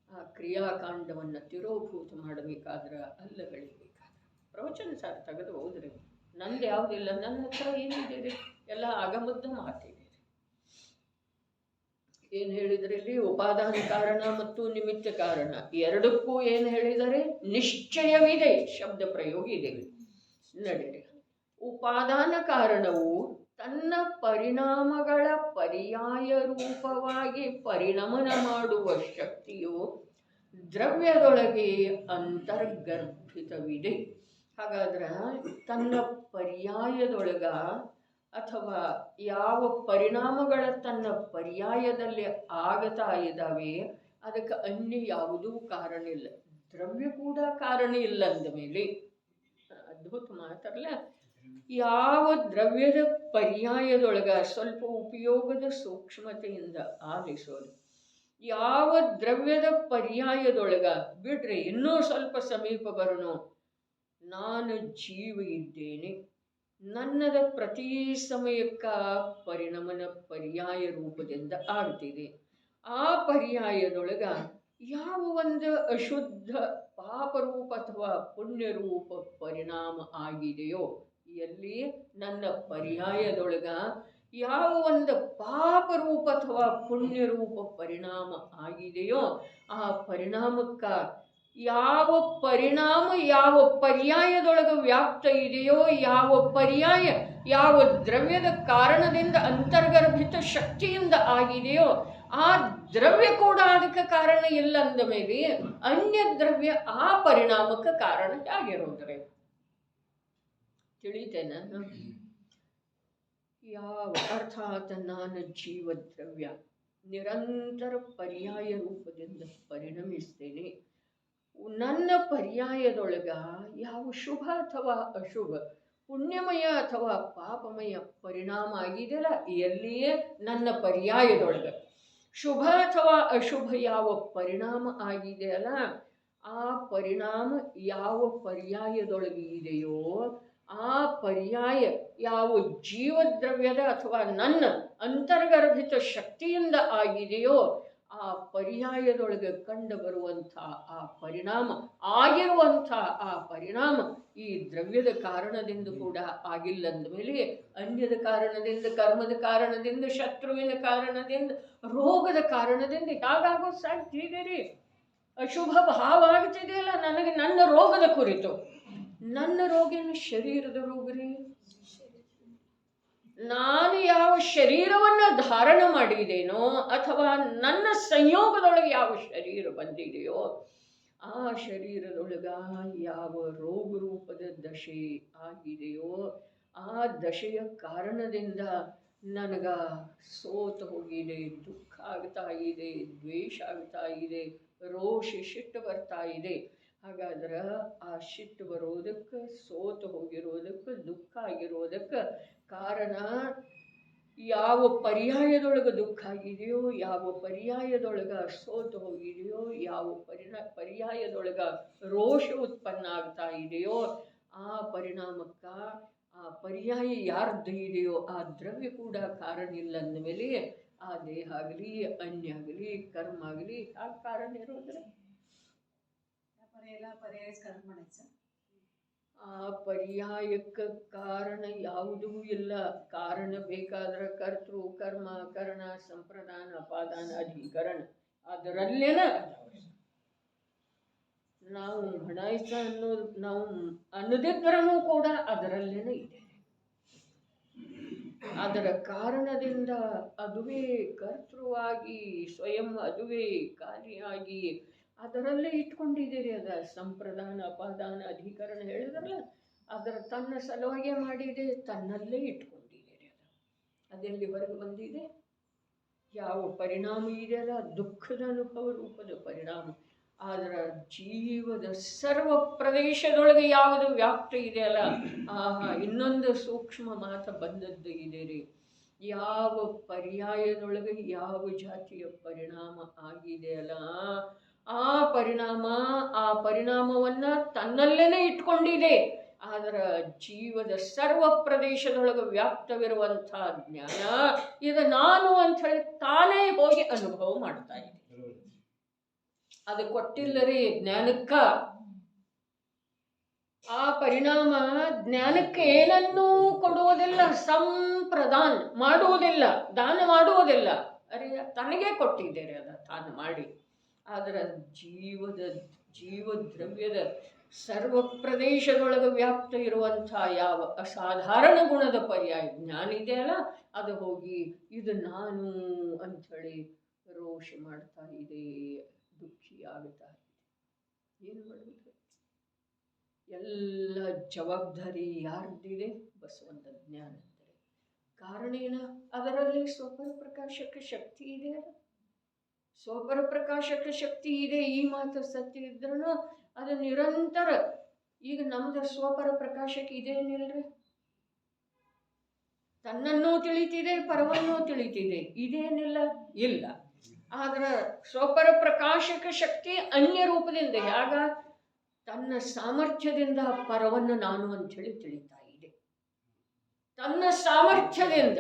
Speaker 1: ಆ ಕ್ರಿಯಾಕಾಂಡವನ್ನ ತಿರೋಭೂತ ಮಾಡಬೇಕಾದ್ರ ಅಲ್ಲಗಳಿಬೇಕಾದ್ರೆ ಪ್ರವಚನ ಸಾರ ತೆಗೆದು ಹೋದ್ರಿ. ನಂದು ಯಾವುದಿಲ್ಲ, ನನ್ನ ಹತ್ರ ಏನಿದೆ ಎಲ್ಲ ಅಗಮದ್ದ ಮಾತಿದೆ. ಏನು ಹೇಳಿದ್ರೆ ಇಲ್ಲಿ ಉಪಾದಾನ ಕಾರಣ ಮತ್ತು ನಿಮಿತ್ತ ಕಾರಣ ಎರಡಕ್ಕೂ ಏನು ಹೇಳಿದರೆ ನಿಶ್ಚಯವಿದೆ, ಶಬ್ದ ಪ್ರಯೋಗ ಇದೆ. ನಡೀರಿ. ಉಪಾದಾನ ಕಾರಣವು ತನ್ನ ಪರಿಣಾಮಗಳ ಪರ್ಯಾಯ ರೂಪವಾಗಿ ಪರಿಣಮನ ಮಾಡುವ ಶಕ್ತಿಯು ದ್ರವ್ಯದೊಳಗೆ ಅಂತರ್ಗರ್ಭಿತವಿದೆ. ಹಾಗಾದ್ರೆ ತನ್ನ ಪರ್ಯಾಯದೊಳಗ ಅಥವಾ ಯಾವ ಪರಿಣಾಮಗಳ ತನ್ನ ಪರ್ಯಾಯದಲ್ಲಿ ಆಗತಾ ಇದ್ದಾವೆ ಅದಕ್ಕೆ ಅನ್ಯ ಯಾವುದೂ ಕಾರಣ ಇಲ್ಲ. ದ್ರವ್ಯ ಕೂಡ ಕಾರಣ ಇಲ್ಲ ಅಂದ ಮೇಲೆ ಅದ್ಭುತ ಮಾತಲ್ಲ. ಯಾವ ದ್ರವ್ಯದ ಪರ್ಯಾಯದೊಳಗ ಸ್ವಲ್ಪ ಉಪಯೋಗದ ಸೂಕ್ಷ್ಮತೆಯಿಂದ ಆಲಿಸೋದು. ಯಾವ ದ್ರವ್ಯದ ಪರ್ಯಾಯದೊಳಗ ಬಿಡ್ರಿ, ಇನ್ನೂ ಸ್ವಲ್ಪ ಸಮೀಪ ಬರೋಣ. ನಾನು ಜೀವ ಇದ್ದೇನೆ, ನನ್ನದ ಪ್ರತಿ ಸಮಯಕ್ಕ ಪರಿಣಮನ ಪರ್ಯಾಯ ರೂಪದಿಂದ ಆಗ್ತಿದೆ. ಆ ಪರ್ಯಾಯದೊಳಗ ಯಾವ ಒಂದು ಅಶುದ್ಧ ಪಾಪರೂಪ ಅಥವಾ ಪುಣ್ಯರೂಪ ಪರಿಣಾಮ ಆಗಿದೆಯೋ, ಎಲ್ಲಿ ನನ್ನ ಪರ್ಯಾಯದೊಳಗ ಯಾವ ಒಂದು ಪಾಪರೂಪ ಅಥವಾ ಪುಣ್ಯರೂಪ ಪರಿಣಾಮ ಆಗಿದೆಯೋ ಆ ಪರಿಣಾಮಕ್ಕ ಯಾವ ಪರಿಣಾಮ ಯಾವ ಪರ್ಯಾಯದೊಳಗೆ ವ್ಯಾಪ್ತ ಇದೆಯೋ, ಯಾವ ಪರ್ಯಾಯ ಯಾವ ದ್ರವ್ಯದ ಕಾರಣದಿಂದ ಅಂತರ್ಗರ್ಭಿತ ಶಕ್ತಿಯಿಂದ ಆಗಿದೆಯೋ ಆ ದ್ರವ್ಯ ಕೂಡ ಅದಕ್ಕೆ ಕಾರಣ ಇಲ್ಲ ಅಂದ ಮೇಲೆ ಅನ್ಯ ದ್ರವ್ಯ ಆ ಪರಿಣಾಮಕ್ಕೆ ಕಾರಣ ಆಗಿರೋದ್ರೆ ತಿಳಿತೇನೆ. ಯಾವ ಅರ್ಥಾತ್ ನಾನು ಜೀವದ್ರವ್ಯ ನಿರಂತರ ಪರ್ಯಾಯ ರೂಪದಿಂದ ಪರಿಣಮಿಸ್ತೇನೆ. ನನ್ನ ಪರ್ಯಾಯದೊಳಗ ಯಾವ ಶುಭ ಅಥವಾ ಅಶುಭ, ಪುಣ್ಯಮಯ ಅಥವಾ ಪಾಪಮಯ ಪರಿಣಾಮ ಆಗಿದೆಯಲ್ಲ, ಎಲ್ಲಿಯೇ ನನ್ನ ಪರ್ಯಾಯದೊಳಗ ಶುಭ ಅಥವಾ ಅಶುಭ ಯಾವ ಪರಿಣಾಮ ಆಗಿದೆಯಲ್ಲ ಆ ಪರಿಣಾಮ ಯಾವ ಪರ್ಯಾಯದೊಳಗೆ ಇದೆಯೋ ಆ ಪರ್ಯಾಯ ಯಾವ ಜೀವದ್ರವ್ಯದ ಅಥವಾ ನನ್ನ ಅಂತರ್ಗರ್ಭಿತ ಶಕ್ತಿಯಿಂದ ಆಗಿದೆಯೋ ಆ ಪರ್ಯಾಯದೊಳಗೆ ಕಂಡು ಬರುವಂಥ ಆ ಪರಿಣಾಮ ಆಗಿರುವಂಥ ಆ ಪರಿಣಾಮ ಈ ದ್ರವ್ಯದ ಕಾರಣದಿಂದ ಕೂಡ ಆಗಿಲ್ಲ ಅಂದಮೇಲೆ ಅನ್ಯದ ಕಾರಣದಿಂದ, ಕರ್ಮದ ಕಾರಣದಿಂದ, ಶತ್ರುವಿನ ಕಾರಣದಿಂದ, ರೋಗದ ಕಾರಣದಿಂದ ಹೇಗಾಗೋ ಸಾಧ್ಯ ಇದೆ ರೀ. ಅಶುಭ ಭಾವ ಆಗ್ತಿದೆಯಲ್ಲ ನನಗೆ ನನ್ನ ರೋಗದ ಕುರಿತು. ನನ್ನ ರೋಗೇನು ಶರೀರದ ರೋಗ ರೀ. ನಾನು ಯಾವ ಶರೀರವನ್ನು ಧಾರಣ ಮಾಡಿದೇನೋ ಅಥವಾ ನನ್ನ ಸಂಯೋಗದೊಳಗೆ ಯಾವ ಶರೀರ ಬಂದಿದೆಯೋ ಆ ಶರೀರದೊಳಗ ಯಾವ ರೋಗ ರೂಪದ ದಶೆ ಆಗಿದೆಯೋ ಆ ದಶೆಯ ಕಾರಣದಿಂದ ನನಗ ಸೋತು ಹೋಗಿದೆ, ದುಃಖ ಆಗ್ತಾ ಇದೆ, ದ್ವೇಷ ಆಗ್ತಾ ಇದೆ, ರೋಷ ಸಿಟ್ಟು ಬರ್ತಾ ಇದೆ. ಹಾಗಾದ್ರೆ ಆ ಸಿಟ್ಟು ಬರೋದಕ್ಕೆ, ಸೋತು ಹೋಗಿರೋದಕ್ಕೆ, ದುಃಖ ಆಗಿರೋದಕ್ಕೆ ಕಾರಣ ಯಾವ ಪರ್ಯಾಯದೊಳಗೆ ದುಃಖ ಆಗಿದೆಯೋ, ಯಾವ ಪರ್ಯಾಯದೊಳಗೆ ಸೋತು ಹೋಗಿದೆಯೋ, ಯಾವ ಪರ್ಯಾಯದೊಳಗೆ ರೋಷ ಉತ್ಪನ್ನ ಆಗ್ತಾ ಇದೆಯೋ ಆ ಪರಿಣಾಮಕ್ಕೆ ಆ ಪರ್ಯಾಯ ಯಾರ್ದು ಇದೆಯೋ ಆ ದ್ರವ್ಯ ಕೂಡ ಕಾರಣ ಇಲ್ಲ ಅಂದಮೇಲೆ ಆ ದೇಹ ಆಗಲಿ ಅನ್ಯ ಆಗಲಿ ಕರ್ಮ ಆಗಲಿ ಆ ಕಾರಣ ಇರೋದ್ರೆ ಆ ಪರ್ಯಾಯಕ್ಕೆ ಕಾರಣ ಯಾವುದೂ ಇಲ್ಲ. ಕಾರಣ ಬೇಕಾದ್ರೆ ಕರ್ತೃ ಕರ್ಮ ಕರಣ ಸಂಪ್ರದಾನ ಅಪಾದಾನ ಅಧಿಕರಣ ಅದರಲ್ಲೇನ ನಾವು ಹಣಾಯಿಸ ಅನ್ನೋದು ನಾವು ಅನ್ನದಿದ್ರೂ ಕೂಡ ಅದರಲ್ಲೇನೆ ಇದೆ. ಅದರ ಕಾರಣದಿಂದ ಅದುವೇ ಕರ್ತೃವಾಗಿ ಸ್ವಯಂ ಅದುವೇ ಕಾರ್ಯಾಗಿ ಅದರಲ್ಲೇ ಇಟ್ಕೊಂಡಿದ್ದೀರಿ. ಅದ ಸಂಪ್ರದಾನ ಅಪಾದಾನ ಅಧಿಕರಣ ಹೇಳಿದ್ರಲ್ಲ, ಅದರ ತನ್ನ ಸಲುವಾಗಿ ಮಾಡಿದೆ, ತನ್ನಲ್ಲೇ ಇಟ್ಕೊಂಡಿದ್ದೀರಿ. ಅದೆಲ್ಲಿ ಹೊರಗೆ ಬಂದಿದೆ? ಯಾವ ಪರಿಣಾಮ ಇದೆಯಲ್ಲ ದುಃಖದ ಅನುಭವ ರೂಪದ ಪರಿಣಾಮ. ಅದರ ಜೀವದ ಸರ್ವ ಪ್ರದೇಶದೊಳಗೆ ಯಾವುದು ವ್ಯಾಪ್ತಿ ಇದೆಯಲ್ಲ, ಆಹಾ ಇನ್ನೊಂದು ಸೂಕ್ಷ್ಮ ಮಾತ ಬಂದದ್ದು ಇದೆ ರೀ. ಯಾವ ಪರ್ಯಾಯದೊಳಗೆ ಯಾವ ಜಾತಿಯ ಪರಿಣಾಮ ಆಗಿದೆಯಲ್ಲ ಆ ಪರಿಣಾಮವನ್ನ ತನ್ನಲ್ಲೇನೆ ಇಟ್ಕೊಂಡಿದೆ. ಅದರ ಜೀವದ ಸರ್ವ ಪ್ರದೇಶದೊಳಗೆ ವ್ಯಾಪ್ತವಿರುವಂಥ ಜ್ಞಾನ ಇದು ನಾನು ಅಂತ ಹೇಳಿ ತಾನೇ ಹೋಗಿ ಅನುಭವ ಮಾಡ್ತಾ ಇದೆ. ಅದು ಕೊಟ್ಟಿಲ್ಲರಿ ಜ್ಞಾನಕ್ಕ. ಆ ಪರಿಣಾಮ ಜ್ಞಾನಕ್ಕೆ ಏನನ್ನೂ ಕೊಡುವುದಿಲ್ಲ, ಸಂಪ್ರದಾನ ಮಾಡುವುದಿಲ್ಲ, ದಾನ ಮಾಡುವುದಿಲ್ಲ. ಅರೆ ತನಗೆ ಕೊಟ್ಟಿದ್ದೇನೆ ಅದ ತಾನು ಮಾಡಿ. ಅದರ ಜೀವದ್ರವ್ಯದ ಸರ್ವ ಪ್ರದೇಶದೊಳಗೆ ವ್ಯಾಪ್ತ ಇರುವಂಥ ಯಾವ ಅಸಾಧಾರಣ ಗುಣದ ಪರ್ಯಾಯ ಜ್ಞಾನ ಇದೆಯಲ್ಲ ಅದು ಹೋಗಿ ಇದು ನಾನು ಅಂಥೇಳಿ ರೋಷ ಮಾಡ್ತಾ ಇದೆ, ದುಃಖಿ ಆಗುತ್ತಾ ಇದೆ. ಏನು ಮಾಡುವುದು? ಎಲ್ಲ ಜವಾಬ್ದಾರಿ ಯಾರ್ದಿದೆ? ಬಸವಂತ ಜ್ಞಾನ ಅಂತಾರೆ. ಕಾರಣ ಏನ? ಅದರಲ್ಲಿ ಸ್ವಪರ ಪ್ರಕಾಶಕ ಶಕ್ತಿ ಇದೆ. ಸ್ವಪರ ಪ್ರಕಾಶಕ ಶಕ್ತಿ ಇದೆ. ಈ ಮಾತು ಸತ್ಯ ಇದ್ರೂ ಅದು ನಿರಂತರ. ಈಗ ನಮ್ದು ಸ್ವಪರ ಪ್ರಕಾಶಕ ಇದೇನಿಲ್ರಿ? ತನ್ನನ್ನೂ ತಿಳಿತಿದೆ, ಪರವನ್ನೂ ತಿಳಿತಿದೆ. ಇದೇನಿಲ್ಲ? ಇಲ್ಲ. ಆದ್ರೆ ಸ್ವಪರ ಪ್ರಕಾಶಕ ಶಕ್ತಿ ಅನ್ಯ ರೂಪದಿಂದ ಯಾಗ ತನ್ನ ಸಾಮರ್ಥ್ಯದಿಂದ ಪರವನ್ನು ನಾನು ಅಂಥೇಳಿ ತಿಳಿತಾ ಇದೆ. ತನ್ನ ಸಾಮರ್ಥ್ಯದಿಂದ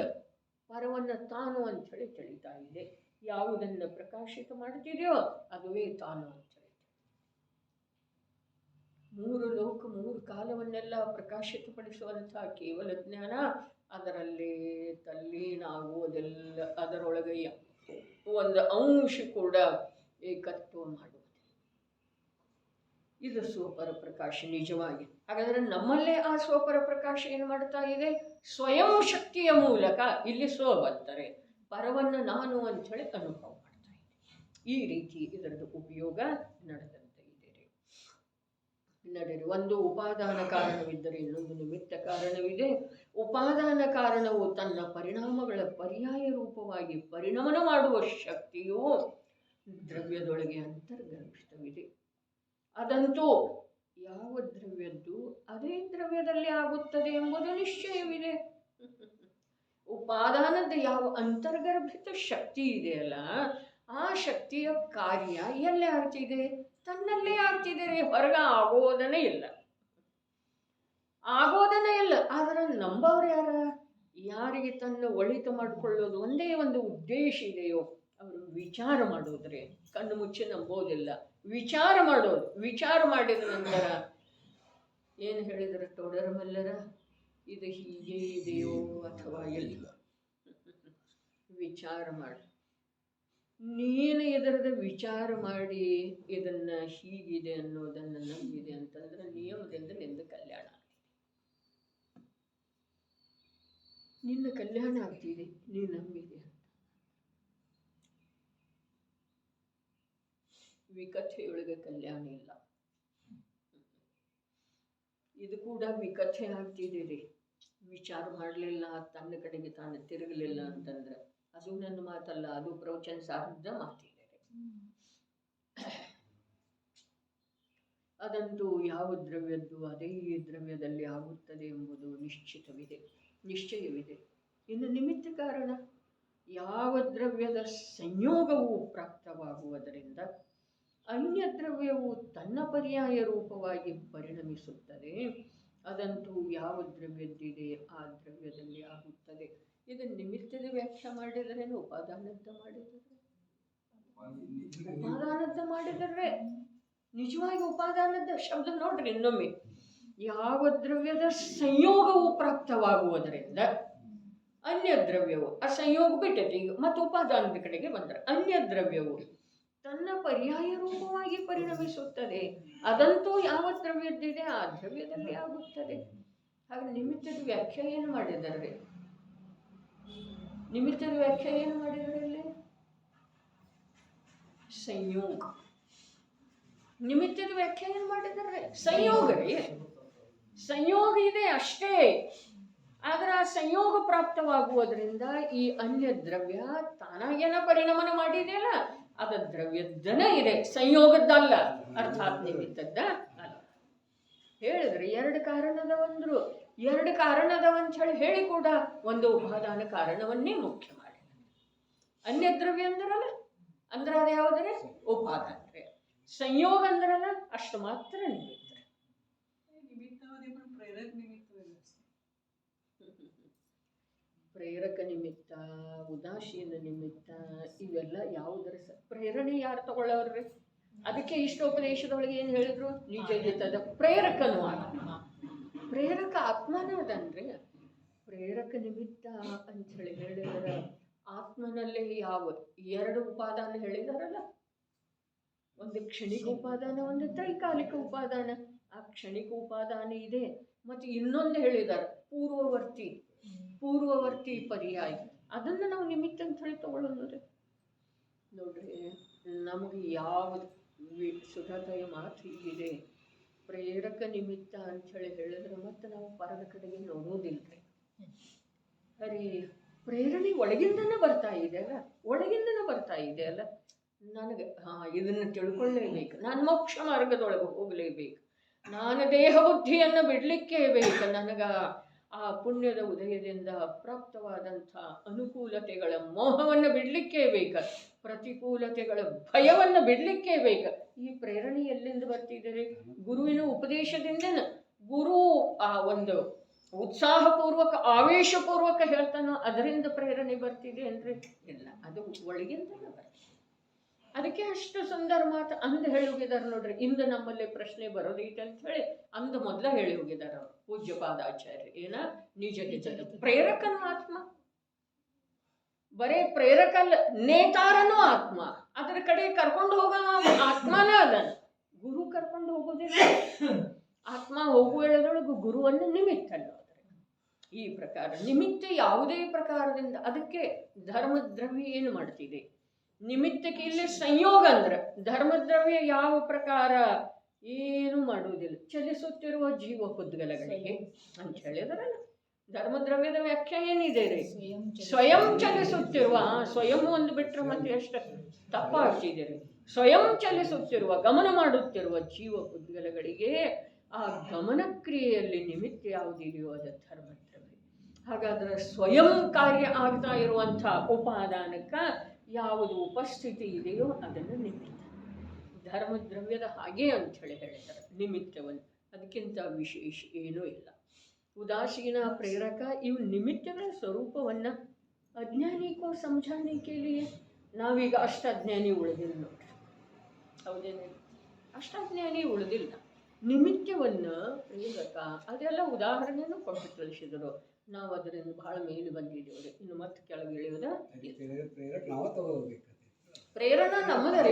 Speaker 1: ಪರವನ್ನು ತಾನು ಅಂಥೇಳಿ ತಿಳಿತಾ ಇದೆ. ಯಾವುದನ್ನು ಪ್ರಕಾಶಿತ ಮಾಡ್ತಿದೆಯೋ ಅದುವೇ ತಾನು ಅಂತ ಹೇಳಿ. ಮೂರು ಲೋಕ ಮೂರು ಕಾಲವನ್ನೆಲ್ಲ ಪ್ರಕಾಶಿತಪಡಿಸುವಂಥ ಕೇವಲ ಜ್ಞಾನ ಅದರಲ್ಲಿ ತಲ್ಲೀನ ಆಗುವುದೆಲ್ಲ. ಅದರೊಳಗೆ ಒಂದು ಅಂಶ ಕೂಡ ಏಕತ್ವ ಮಾಡುವುದು. ಇದು ಸ್ವಪರ ಪ್ರಕಾಶ ನಿಜವಾಗಿ. ಹಾಗಾದರೆ ನಮ್ಮಲ್ಲೇ ಆ ಸ್ವಪರ ಪ್ರಕಾಶ ಏನು ಮಾಡ್ತಾ ಇದೆ? ಸ್ವಯಂ ಶಕ್ತಿಯ ಮೂಲಕ ಇಲ್ಲಿ ಸ್ವ ಬರ್ತಾರೆ, ಪರವನ್ನು ನಾನು ಅಂಥೇಳಿ ಅನುಭವ ಮಾಡ್ತಾ ಇದೆ. ಈ ರೀತಿ ಇದರದ್ದು ಉಪಯೋಗ ನಡೆದಂತೆ ಇದೆ. ನಡೆದು ಒಂದು ಉಪಾದಾನ ಕಾರಣವಿದ್ದರೆ ಇನ್ನೊಂದು ನಿಮಿತ್ತ ಕಾರಣವಿದೆ. ಉಪಾದಾನ ಕಾರಣವು ತನ್ನ ಪರಿಣಾಮಗಳ ಪರ್ಯಾಯ ರೂಪವಾಗಿ ಪರಿಣಮನ ಮಾಡುವ ಶಕ್ತಿಯು ದ್ರವ್ಯದೊಳಗೆ ಅಂತರ್ಗರ್ಭಿತವಿದೆ. ಅದಂತೂ ಯಾವ ದ್ರವ್ಯದ್ದು ಅದೇ ದ್ರವ್ಯದಲ್ಲಿ ಆಗುತ್ತದೆ ಎಂಬುದು ನಿಶ್ಚಯವಿದೆ. ಉಪಾದಾನದ ಯಾವ ಅಂತರ್ಗರ್ಭಿತ ಶಕ್ತಿ ಇದೆಯಲ್ಲ ಆ ಶಕ್ತಿಯ ಕಾರ್ಯ ಎಲ್ಲಿ ಆಗ್ತಿದೆ? ತನ್ನಲ್ಲೇ ಆಗ್ತಿದೆ. ಹೊರಗ ಆಗೋದನೇ ಇಲ್ಲ, ಆಗೋದನೇ ಇಲ್ಲ. ಆದರೆ ನಂಬವ್ರು ಯಾರಿಗೆ ತನ್ನ ಒಳಿತು ಮಾಡಿಕೊಳ್ಳೋದು ಒಂದೇ ಒಂದು ಉದ್ದೇಶ ಇದೆಯೋ ಅವರು ವಿಚಾರ ಮಾಡೋದ್ರೆ ಕಣ್ಣು ಮುಚ್ಚಿ ನಂಬೋದಿಲ್ಲ. ವಿಚಾರ ಮಾಡೋದು. ವಿಚಾರ ಮಾಡಿದ ನಂತರ ಏನು ಹೇಳಿದ್ರು ಟೋಡರ ಮಲ್ಲರ, ಇದು ಹೀಗೆ ಇದೆಯೋ ಅಥವಾ ಇಲ್ಲ? ವಿಚಾರ ಮಾಡಿ. ನೀನು ಇದರದ ವಿಚಾರ ಮಾಡಿ ಇದನ್ನ ಹೀಗಿದೆ ಅನ್ನೋದನ್ನು ನಂಬಿದೆ ಅಂತಂದ್ರೆ ನಿಯಮದಿಂದ ನಿಂದ ಕಲ್ಯಾಣ ಆಗ್ತಿದೆ. ನಿನ್ನ ಕಲ್ಯಾಣ ಆಗ್ತಿದೆ ನೀನು ನಂಬಿದೆ ಅಂತ. ವಿಕಥೆಯೊಳಗೆ ಕಲ್ಯಾಣ ಇಲ್ಲ. ಇದು ಕೂಡ ವಿಕಥೆ ಆಗ್ತಿದೆ ರೀ. ವಿಚಾರ ಮಾಡಲಿಲ್ಲ, ತನ್ನ ಕಡೆಗೆ ತಾನು ತಿರುಗಲಿಲ್ಲ ಅಂತಂದ್ರೆ ಅದು ನನ್ನ ಮಾತಲ್ಲ, ಅದು ಪ್ರವಚನ ಸಾರದ ಮಾತಿದೆ. ಅದಂತೂ ಯಾವ ದ್ರವ್ಯದ್ದು ಅದೇ ದ್ರವ್ಯದಲ್ಲಿ ಆಗುತ್ತದೆ ಎಂಬುದು ನಿಶ್ಚಯವಿದೆ. ಇನ್ನು ನಿಮಿತ್ತ ಕಾರಣ ಯಾವ ದ್ರವ್ಯದ ಸಂಯೋಗವು ಪ್ರಾಪ್ತವಾಗುವುದರಿಂದ ಅನ್ಯ ದ್ರವ್ಯವು ತನ್ನ ಪರ್ಯಾಯ ರೂಪವಾಗಿ ಪರಿಣಮಿಸುತ್ತದೆ. ಅದಂತೂ ಯಾವ ದ್ರವ್ಯದ್ದಿದೆ ಆ ದ್ರವ್ಯದಲ್ಲಿ ಆಗುತ್ತದೆ. ಇದನ್ನು ನಿಮಿತ್ತದ ವ್ಯಾಖ್ಯೆ ಮಾಡಿದರೇನು ಉಪಾದಾನದ ಮಾಡಿದರೆ? ಉಪಾದಾನದ ಮಾಡಿದರೆ ನಿಜವಾಗಿ ಉಪಾದಾನದ ಶಬ್ದ ನೋಡ್ರಿ ಇನ್ನೊಮ್ಮೆ. ಯಾವ ದ್ರವ್ಯದ ಸಂಯೋಗವು ಪ್ರಾಪ್ತವಾಗುವುದರಿಂದ ಅನ್ಯ ದ್ರವ್ಯವು ಆ ಸಂಯೋಗ ಬಿಟ್ಟೈತಿ ಈಗ ಮತ್ತು ಉಪಾದಾನದ ಕಡೆಗೆ ಬಂದರೆ ಅನ್ಯ ದ್ರವ್ಯವು ತನ್ನ ಪರ್ಯಾಯ ರೂಪವಾಗಿ ಪರಿಣಮಿಸುತ್ತದೆ. ಅದಂತೂ ಯಾವ ದ್ರವ್ಯದ್ದಿದೆ ಆ ದ್ರವ್ಯದಲ್ಲಿ ಆಗುತ್ತದೆ. ಹಾಗೆ ನಿಮಿತ್ತದ ವ್ಯಾಖ್ಯೆ ಏನು ಮಾಡಿದ್ದಾರೆ? ನಿಮಿತ್ತದ ವ್ಯಾಖ್ಯೆ ಏನು ಮಾಡಿದರೆ ಇಲ್ಲಿ? ಸಂಯೋಗ. ನಿಮಿತ್ತದ ವ್ಯಾಖ್ಯೆ ಏನು ಮಾಡಿದ್ದಾರೆ? ಸಂಯೋಗ ರೀ. ಸಂಯೋಗ ಇದೆ ಅಷ್ಟೇ. ಆದ್ರೆ ಆ ಸಂಯೋಗ ಪ್ರಾಪ್ತವಾಗುವುದರಿಂದ ಈ ಅನ್ಯ ದ್ರವ್ಯ ತಾನಾಗೇನ ಪರಿಣಮನ ಮಾಡಿದೆಯಲ್ಲ ಅದ ದ್ರವ್ಯದ್ದನ ಇದೆ, ಸಂಯೋಗದ್ದಲ್ಲ, ಅರ್ಥಾತ್ ನಿಮಿತ್ತದ್ದ ಅಲ್ಲ. ಹೇಳಿದ್ರಿ ಎರಡು ಕಾರಣದವಂದ್ರು, ಎರಡು ಕಾರಣದವಂತ ಹೇಳಿ ಕೂಡ ಒಂದು ಉಪಾದಾನ ಕಾರಣವನ್ನೇ ಮುಖ್ಯ ಮಾಡಿ. ಅನ್ಯ ದ್ರವ್ಯ ಅಂದ್ರಲ್ಲ ಅಂದ್ರೆ ಅದು ಯಾವುದ್ರೆ ಉಪಾದಾನ, ಸಂಯೋಗ ಅಂದ್ರಲ್ಲ ಅಷ್ಟು ಮಾತ್ರ ನಿಮಿತ್ತ. ಪ್ರೇರಕ ನಿಮಿತ್ತ, ಉದಾಸೀನ ನಿಮಿತ್ತ, ಇವೆಲ್ಲ ಯಾವುದರ ಪ್ರೇರಣೆ ಯಾರು ತಗೊಳ್ಳೋರ್ರಿ? ಅದಕ್ಕೆ ಇಷ್ಟೋಪದೇಶದೊಳಗೆ ಏನು ಹೇಳಿದ್ರು? ನಿಜ ಹಿತದ ಪ್ರೇರಕನು ಆತ್ಮ. ಪ್ರೇರಕ ಆತ್ಮನ ಅದನ್ರಿ. ಪ್ರೇರಕ ನಿಮಿತ್ತ ಅಂಥೇಳಿ ಹೇಳಿದರೆ ಆತ್ಮನಲ್ಲಿ ಯಾವ ಎರಡು ಉಪಾದಾನ ಹೇಳಿದಾರಲ್ಲ, ಒಂದು ಕ್ಷಣಿಕ ಉಪಾದಾನ, ಒಂದು ತ್ರೈಕಾಲಿಕ ಉಪಾದಾನ. ಆ ಕ್ಷಣಿಕ ಉಪಾದಾನ ಇದೆ ಮತ್ತು ಇನ್ನೊಂದು ಹೇಳಿದ್ದಾರೆ ಪೂರ್ವವರ್ತಿ ಪರ್ಯಾಯ. ಅದನ್ನು ನಾವು ನಿಮಿತ್ತ ಅಂತ ಹೇಳಿ ತಗೊಳ್ಳೋದು. ನೋಡ್ರಿ, ನಮಗೆ ಯಾವುದು ಸುಧಾತಾಯಿ ಮಾತು ಹೀಗಿದೆ, ಪ್ರೇರಕ ನಿಮಿತ್ತ ಅಂಥೇಳಿ ಹೇಳಿದ್ರೆ ಮತ್ತೆ ನಾವು ಪರದ ಕಡೆಗೆ ನೋಡೋದಿಲ್ಲ. ಸರಿ, ಪ್ರೇರಣೆ ಒಳಗಿಂದನೇ ಬರ್ತಾ ಇದೆ ಅಲ್ಲ. ನನಗೆ ಇದನ್ನು ತಿಳ್ಕೊಳ್ಳೇಬೇಕು, ನಾನು ಮೋಕ್ಷ ಮಾರ್ಗದೊಳಗೆ ಹೋಗಲೇಬೇಕು, ನಾನು ದೇಹ ಬುದ್ಧಿಯನ್ನು ಬಿಡಲಿಕ್ಕೆ ಬೇಕು, ನನಗೆ ಆ ಪುಣ್ಯದ ಉದಯದಿಂದ ಪ್ರಾಪ್ತವಾದಂಥ ಅನುಕೂಲತೆಗಳ ಮೋಹವನ್ನು ಬಿಡಲಿಕ್ಕೆ ಬೇಕು, ಪ್ರತಿಕೂಲತೆಗಳ ಭಯವನ್ನು ಬಿಡಲಿಕ್ಕೆ ಬೇಕು. ಈ ಪ್ರೇರಣೆ ಎಲ್ಲಿಂದ ಬರ್ತಿದ್ದಾರೆ? ಗುರುವಿನ ಉಪದೇಶದಿಂದ. ಗುರು ಆ ಒಂದು ಉತ್ಸಾಹಪೂರ್ವಕ ಆವೇಶಪೂರ್ವಕ ಹೇಳ್ತಾನೋ ಅದರಿಂದ ಪ್ರೇರಣೆ ಬರ್ತಿದೆ ಅಂದರೆ ಇಲ್ಲ, ಅದು ಒಳಗಿಂದಲೇ ಬರ್ತದೆ. ಅದಕ್ಕೆ ಅಷ್ಟು ಸುಂದರ ಮಾತು ಅಂದು ಹೇಳಿ ಹೋಗಿದ್ದಾರೆ ನೋಡ್ರಿ. ಇಂದು ನಮ್ಮಲ್ಲಿ ಪ್ರಶ್ನೆ ಬರೋದೈತೆ ಅಂತ ಹೇಳಿ ಅಂದು ಮೊದಲ ಹೇಳಿ ಹೋಗಿದ್ದಾರೆ ಅವರು ಪೂಜ್ಯಪಾದಾಚಾರ್ಯ. ಏನ? ನಿಜ ಹಿತದ ಪ್ರೇರಕನು ಆತ್ಮ. ಬರೇ ಪ್ರೇರಕಲ್ಲ, ನೇತಾರನೂ ಆತ್ಮ. ಅದರ ಕಡೆ ಕರ್ಕೊಂಡು ಹೋಗೋ ಆತ್ಮನ ಅದನ್ನ ಗುರು ಕರ್ಕೊಂಡು ಹೋಗೋದಿಲ್ಲ. ಆತ್ಮ ಹೋಗುವ ಹೇಳೋದೊಳಗು ಗುರುವನ್ನು ನಿಮಿತ್ತಲ್ಲ. ಈ ಪ್ರಕಾರ ನಿಮಿತ್ತ ಯಾವುದೇ ಪ್ರಕಾರದಿಂದ. ಅದಕ್ಕೆ ಧರ್ಮದ್ರವ್ಯ ಏನು ಮಾಡ್ತಿದೆ? ನಿಮಿತ್ತಕ್ಕೆ ಇಲ್ಲಿ ಸಂಯೋಗ ಅಂದ್ರೆ ಧರ್ಮದ್ರವ್ಯ ಯಾವ ಪ್ರಕಾರ ಏನು ಮಾಡುವುದಿಲ್ಲ. ಚಲಿಸುತ್ತಿರುವ ಜೀವ ಪುದ್ಗಲಗಳಿಗೆ ಅಂತ ಹೇಳಿದ್ರಲ್ಲ. ಧರ್ಮದ್ರವ್ಯದ ವ್ಯಾಖ್ಯೆ ಏನಿದೆ ರೀ? ಸ್ವಯಂ ಚಲಿಸುತ್ತಿರುವ. ಸ್ವಯಂ ಒಂದು ಬಿಟ್ಟರೆ ಮತ್ತೆ ಎಷ್ಟು ತಪ್ಪಾಗ್ತಿದೆ. ಸ್ವಯಂ ಚಲಿಸುತ್ತಿರುವ, ಗಮನ ಮಾಡುತ್ತಿರುವ ಜೀವ ಪುದ್ಗಲಗಳಿಗೆ ಆ ಗಮನ ಕ್ರಿಯೆಯಲ್ಲಿ ನಿಮಿತ್ತ ಯಾವುದಿದೆಯೋ ಅದು ಧರ್ಮದ್ರವ್ಯ. ಹಾಗಾದ್ರೆ ಸ್ವಯಂ ಕಾರ್ಯ ಆಗ್ತಾ ಇರುವಂಥ ಉಪಾದಾನಕ್ಕೆ ಯಾವುದು ಉಪಸ್ಥಿತಿ ಇದೆಯೋ ಅದನ್ನು ನಿಮಿತ್ತ. ಧರ್ಮದ್ರವ್ಯದ ಹಾಗೆ ಅಂಥೇಳಿ ಹೇಳ್ತಾರೆ ನಿಮಿತ್ತವನ್ನು. ಅದಕ್ಕಿಂತ ವಿಶೇಷ ಏನೂ ಇಲ್ಲ. ಉದಾಸೀನ, ಪ್ರೇರಕ ಇವು ನಿಮಿತ್ತಗಳ ಸ್ವರೂಪವನ್ನು ಅಜ್ಞಾನಿಕೋ ಸಮझाने के लिए ನಾವೀಗ ಅಷ್ಟಾಜ್ಞಾನಿ ಉಳಿದಿಲ್ಲ ನೋಡ್ರಿ. ಹೌದೇನೆ? ಅಷ್ಟಾಜ್ಞಾನಿ ಉಳಿದಿಲ್ಲ. ನಿಮಿತ್ತವನ್ನು ಪ್ರೇರಕ ಅದೆಲ್ಲ ಉದಾಹರಣೆನೂ ಕೊಟ್ಟು ತಿಳಿಸಿದರು. ನಾವು ಅದರಿಂದ ಬಹಳ ಮೇಲೆ ಬಂದಿದ್ದೇವೆ. ಇನ್ನು ಮತ್ತೆ ಕೆಳಗೆ ಇಳಿಯೋದ
Speaker 2: ಪ್ರೇರಕ ನಾವು ತಗೋಬೇಕು.
Speaker 1: ಪ್ರೇರಣಾ ನಮ್ಮದ